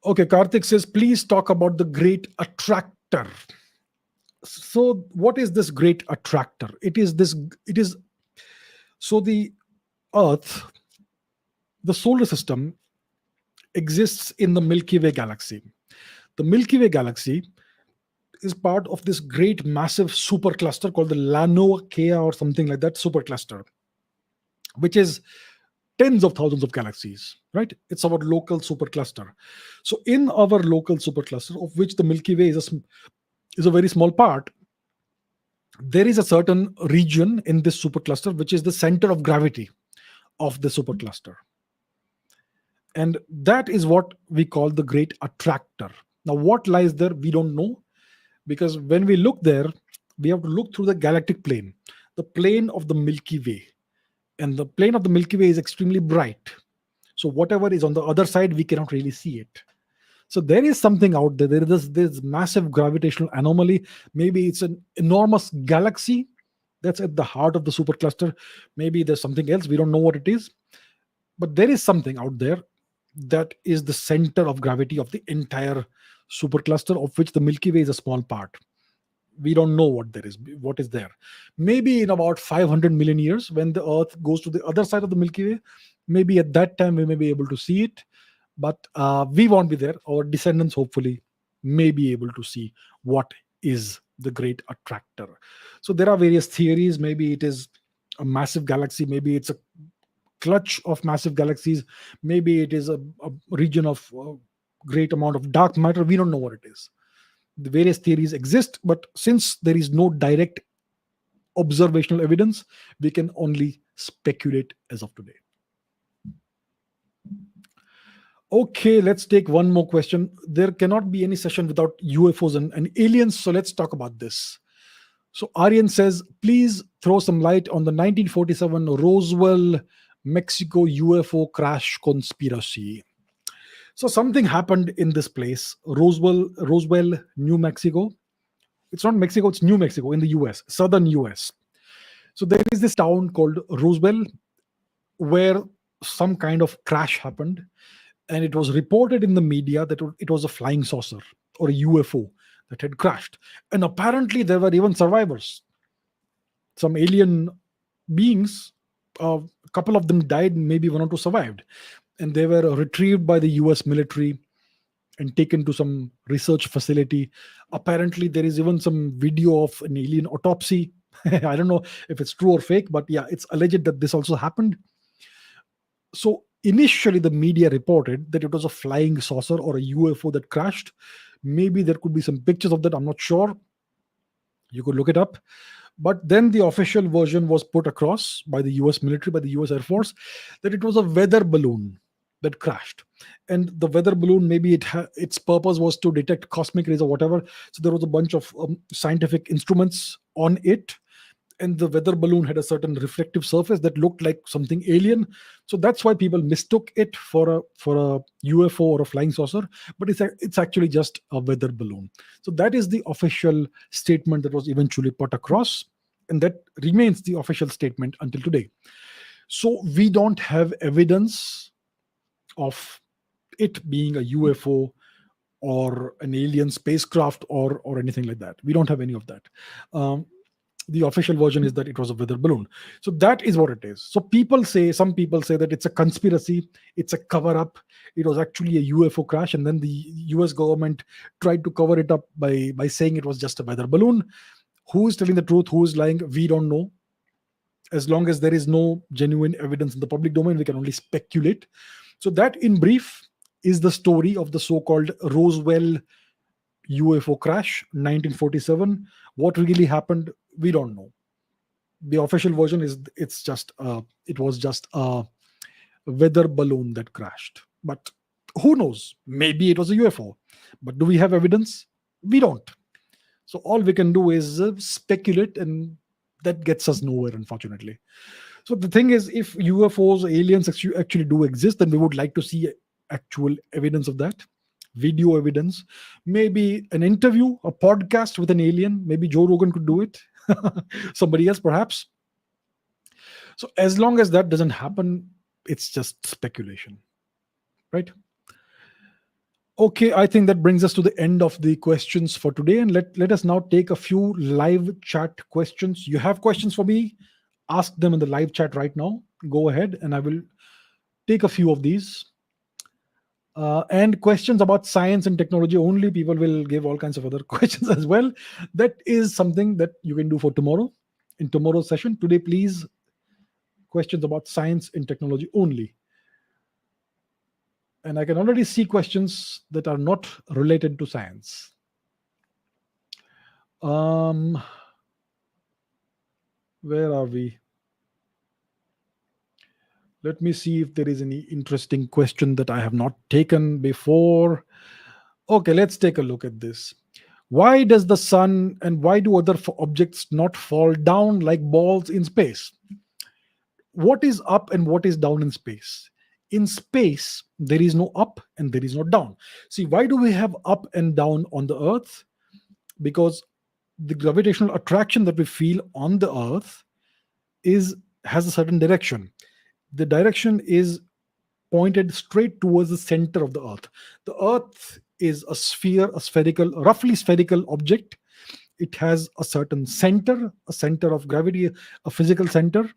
Okay, Karthik says, please talk about the great attractor. So, what is this great attractor? It is so the Earth, the solar system, exists in the Milky Way galaxy. The Milky Way galaxy is part of this great massive supercluster called the Lanoakea or something like that supercluster, which is tens of thousands of galaxies, right? It's our local supercluster. So in our local supercluster, of which the Milky Way is a very small part, there is a certain region in this supercluster which is the center of gravity of the supercluster. And that is what we call the great attractor. Now, what lies there, we don't know, because when we look there, we have to look through the galactic plane, the plane of the Milky Way. And the plane of the Milky Way is extremely bright. So whatever is on the other side, we cannot really see it. So there is something out there. There is this massive gravitational anomaly. Maybe it's an enormous galaxy that's at the heart of the supercluster. Maybe there's something else. We don't know what it is. But there is something out there that is the center of gravity of the entire supercluster, of which the Milky Way is a small part. We don't know what is there. Maybe in about 500 million years, when the Earth goes to the other side of the Milky Way, maybe at that time we may be able to see it, but we won't be there. Our descendants hopefully may be able to see what is the great attractor. So there are various theories. Maybe it is a massive galaxy, maybe it's a clutch of massive galaxies, maybe it is a region of great amount of dark matter. We don't know what it is. The various theories exist, but since there is no direct observational evidence, we can only speculate as of today. Okay, let's take one more question. There cannot be any session without UFOs and aliens, so let's talk about this. So Aryan says, please throw some light on the 1947 Roswell, Mexico UFO crash conspiracy. So something happened in this place, Roswell, New Mexico. It's not Mexico, it's New Mexico in the US, southern US. So there is this town called Rosewell where some kind of crash happened, and it was reported in the media that it was a flying saucer or a UFO that had crashed. And apparently there were even survivors, some alien beings. A couple of them died, maybe one or two survived, and they were retrieved by the US military and taken to some research facility. Apparently, there is even some video of an alien autopsy. I don't know if it's true or fake, but yeah, it's alleged that this also happened. So initially, the media reported that it was a flying saucer or a UFO that crashed. Maybe there could be some pictures of that. I'm not sure. You could look it up. But then the official version was put across by the US military, by the US Air Force, that it was a weather balloon that crashed. And the weather balloon, maybe its purpose was to detect cosmic rays or whatever. So there was a bunch of scientific instruments on it, and the weather balloon had a certain reflective surface that looked like something alien. So that's why people mistook it for a UFO or a flying saucer, but it's actually just a weather balloon. So that is the official statement that was eventually put across, and that remains the official statement until today. So we don't have evidence of it being a UFO or an alien spacecraft or anything like that. We don't have any of that. The official version is that it was a weather balloon. So that is what it is. So some people say that it's a conspiracy, it's a cover up. It was actually a UFO crash, and then the US government tried to cover it up by saying it was just a weather balloon. Who is telling the truth, who is lying, we don't know. As long as there is no genuine evidence in the public domain, we can only speculate. So that, in brief, is the story of the so-called Roswell UFO crash, 1947. What really happened, we don't know. The official version is it was just a weather balloon that crashed. But who knows? Maybe it was a UFO. But do we have evidence? We don't. So all we can do is speculate, and that gets us nowhere, unfortunately. So the thing is, if UFOs, aliens actually do exist, then we would like to see actual evidence of that, video evidence, maybe an interview, a podcast with an alien. Maybe Joe Rogan could do it. Somebody else, perhaps. So as long as that doesn't happen, it's just speculation, right? Okay, I think that brings us to the end of the questions for today. And let us now take a few live chat questions. You have questions for me? Ask them in the live chat right now. Go ahead, and I will take a few of these. And questions about science and technology only. People will give all kinds of other questions as well. That is something that you can do for tomorrow, in tomorrow's session. Today, please, questions about science and technology only. And I can already see questions that are not related to science. Where are we? Let me see if there is any interesting question that I have not taken before. Okay, let's take a look at this. Why does the sun and why do other objects not fall down like balls in space? What is up and what is down in space? In space, there is no up and there is no down. See, why do we have up and down on the Earth? Because the gravitational attraction that we feel on the Earth has a certain direction. The direction is pointed straight towards the center of the Earth. The Earth is a sphere, roughly spherical object. It has a certain center, a center of gravity, a physical center,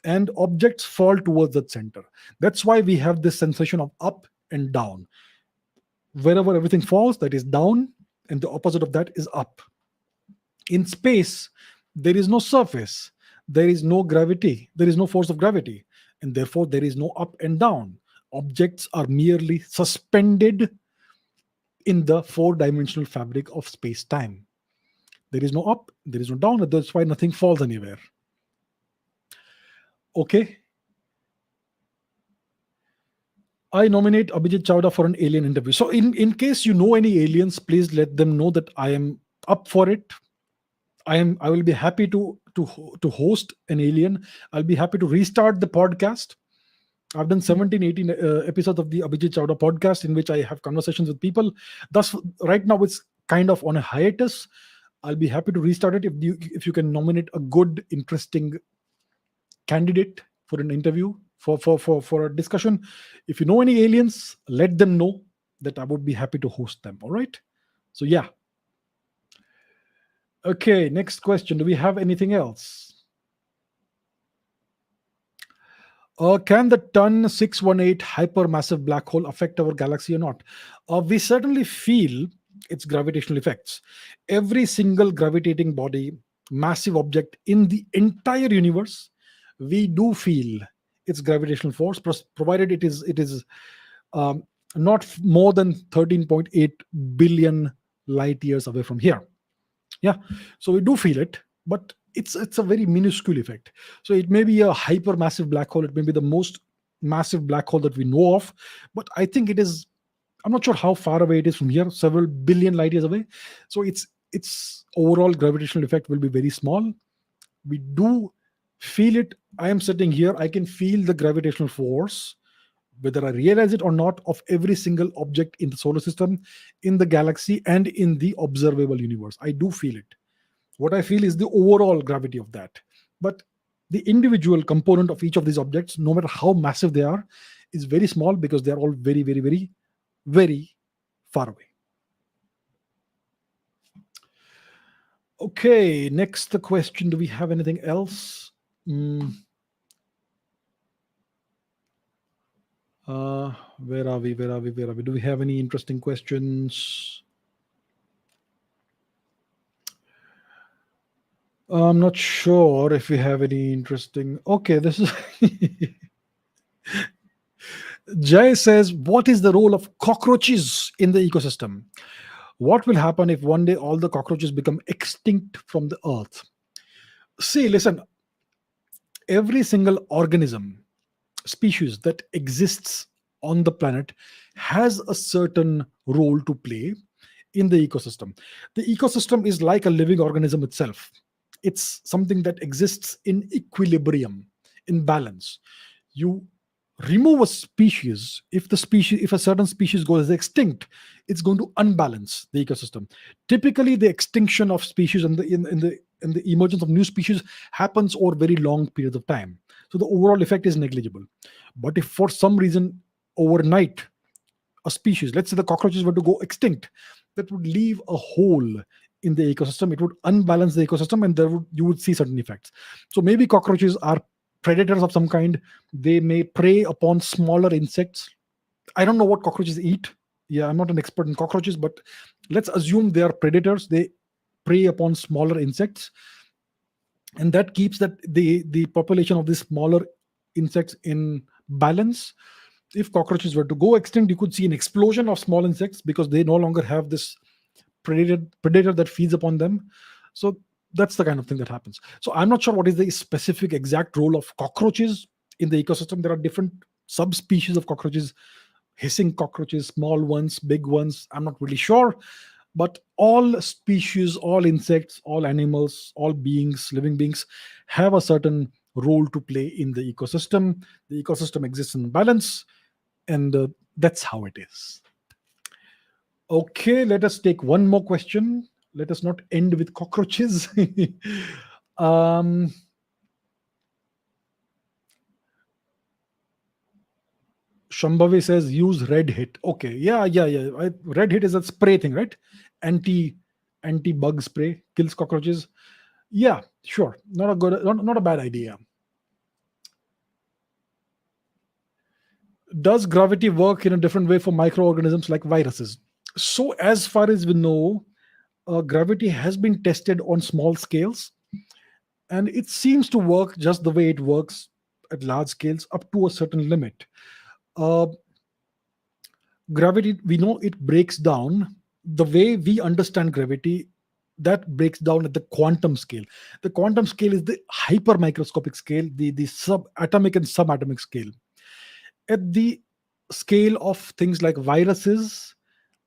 and objects fall towards that center. That's why we have this sensation of up and down. Wherever everything falls, that is down, and the opposite of that is up. In space, there is no surface, there is no gravity, there is no force of gravity, and therefore there is no up and down. Objects are merely suspended in the four-dimensional fabric of space-time. There is no up, there is no down, and that's why nothing falls anywhere. Okay. I nominate Abhijit Chavda for an alien interview. So in case you know any aliens, please let them know that I am up for it. I will be happy to host an alien. I'll be happy to restart the podcast. I've done 17, 18 episodes of the Abhijit Chavda podcast in which I have conversations with people. Thus, right now it's kind of on a hiatus. I'll be happy to restart it if you can nominate a good, interesting candidate for an interview, for a discussion. If you know any aliens, let them know that I would be happy to host them. All right. So yeah. Okay. Next question. Do we have anything else? Can the Ton 618 hypermassive black hole affect our galaxy or not? We certainly feel its gravitational effects. Every single gravitating body, massive object in the entire universe, we do feel its gravitational force, provided it is um, not more than 13.8 billion light years away from here. Yeah, so we do feel it, but it's a very minuscule effect. So it may be a hypermassive black hole, it may be the most massive black hole that we know of, but I think it is, I'm not sure how far away it is from here, several billion light years away. So its overall gravitational effect will be very small. We do feel it. I am sitting here, I can feel the gravitational force, whether I realize it or not, of every single object in the solar system, in the galaxy, and in the observable universe. I do feel it. What I feel is the overall gravity of that. But the individual component of each of these objects, no matter how massive they are, is very small because they are all very, very, very, very far away. Okay, next question. Do we have anything else? Where are we? Where are we? Where are we? Do we have any interesting questions? I'm not sure if we have any interesting. Okay, this is Jay says, what is the role of cockroaches in the ecosystem? What will happen if one day all the cockroaches become extinct from the earth? See, listen, every single organism, species that exists on the planet has a certain role to play in the ecosystem. The ecosystem is like a living organism itself. It's something that exists in equilibrium, in balance. You remove a species, if a certain species goes extinct, it's going to unbalance the ecosystem. Typically, the extinction of species and the emergence of new species happens over very long periods of time. So the overall effect is negligible. But if for some reason overnight a species, let's say the cockroaches were to go extinct, that would leave a hole in the ecosystem. It would unbalance the ecosystem, and you would see certain effects. So maybe cockroaches are predators of some kind. They may prey upon smaller insects. I don't know what cockroaches eat. Yeah, I'm not an expert in cockroaches, but let's assume they are predators. They prey upon smaller insects, and that keeps the population of these smaller insects in balance. If cockroaches were to go extinct, you could see an explosion of small insects because they no longer have this predator that feeds upon them. So that's the kind of thing that happens. So I'm not sure what is the specific exact role of cockroaches in the ecosystem. There are different subspecies of cockroaches, hissing cockroaches, small ones, big ones. I'm not really sure. But all species, all insects, all animals, all beings, living beings, have a certain role to play in the ecosystem. The ecosystem exists in balance, and that's how it is. Okay, let us take one more question. Let us not end with cockroaches. um, Shambhavi says use red hit. Okay, yeah. Red hit is a spray thing, right? Anti bug spray kills cockroaches. Yeah, sure. Not a bad idea. Does gravity work in a different way for microorganisms like viruses? So, as far as we know, gravity has been tested on small scales, and it seems to work just the way it works at large scales up to a certain limit. Uh, Gravity, we know it breaks down the way we understand gravity. That breaks down at the quantum scale. The quantum scale is the hyper microscopic scale, the subatomic and subatomic scale. At the scale of things like viruses,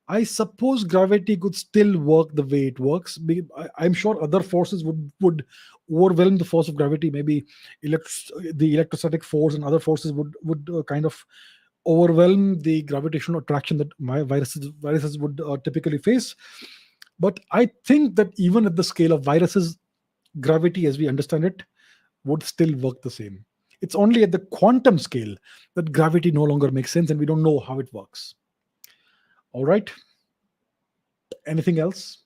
I suppose gravity could still work the way it works. I'm sure other forces would overwhelm the force of gravity. Maybe the electrostatic force and other forces would kind of overwhelm the gravitational attraction that my viruses would typically face. But I think that even at the scale of viruses, gravity as we understand it would still work the same. It's only at the quantum scale that gravity no longer makes sense and we don't know how it works. All right. Anything else?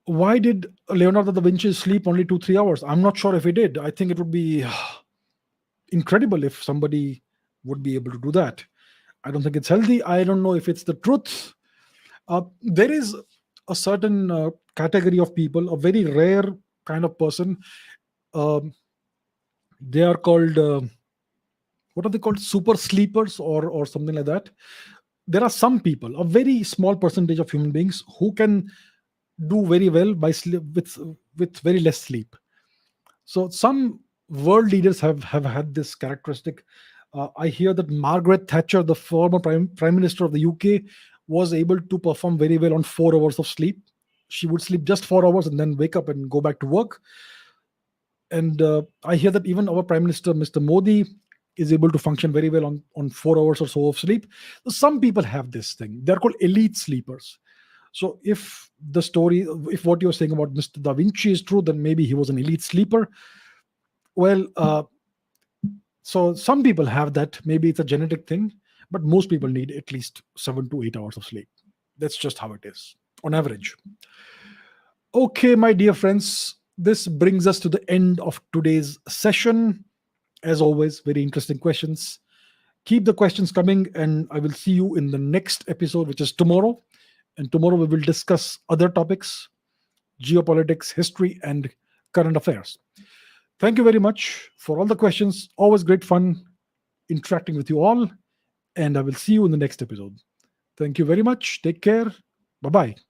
Why did Leonardo da Vinci sleep only 2 3 hours? I'm not sure if he did. I think it would be incredible if somebody would be able to do that. I don't think it's healthy. I don't know if it's the truth. There is a certain category of people, a very rare kind of person. Um they are called what are they called? Super sleepers or something like that. There are some people, a very small percentage of human beings, who can do very well by sleep with very less sleep. So some world leaders have had this characteristic. I hear that Margaret Thatcher, the former prime minister of the UK, was able to perform very well on 4 hours of sleep. She would sleep just 4 hours and then wake up and go back to work. And I hear that even our prime minister, Mr. Modi, is able to function very well on 4 hours or so of sleep. So some people have this thing. They're called elite sleepers. So if what you're saying about Mr. Da Vinci is true, then maybe he was an elite sleeper. Well, so some people have that. Maybe it's a genetic thing, but most people need at least 7 to 8 hours of sleep. That's just how it is on average. Okay, my dear friends, this brings us to the end of today's session. As always, very interesting questions. Keep the questions coming, and I will see you in the next episode, which is tomorrow. And tomorrow we will discuss other topics: geopolitics, history, and current affairs. Thank you very much for all the questions. Always great fun interacting with you all. And I will see you in the next episode. Thank you very much. Take care. Bye bye.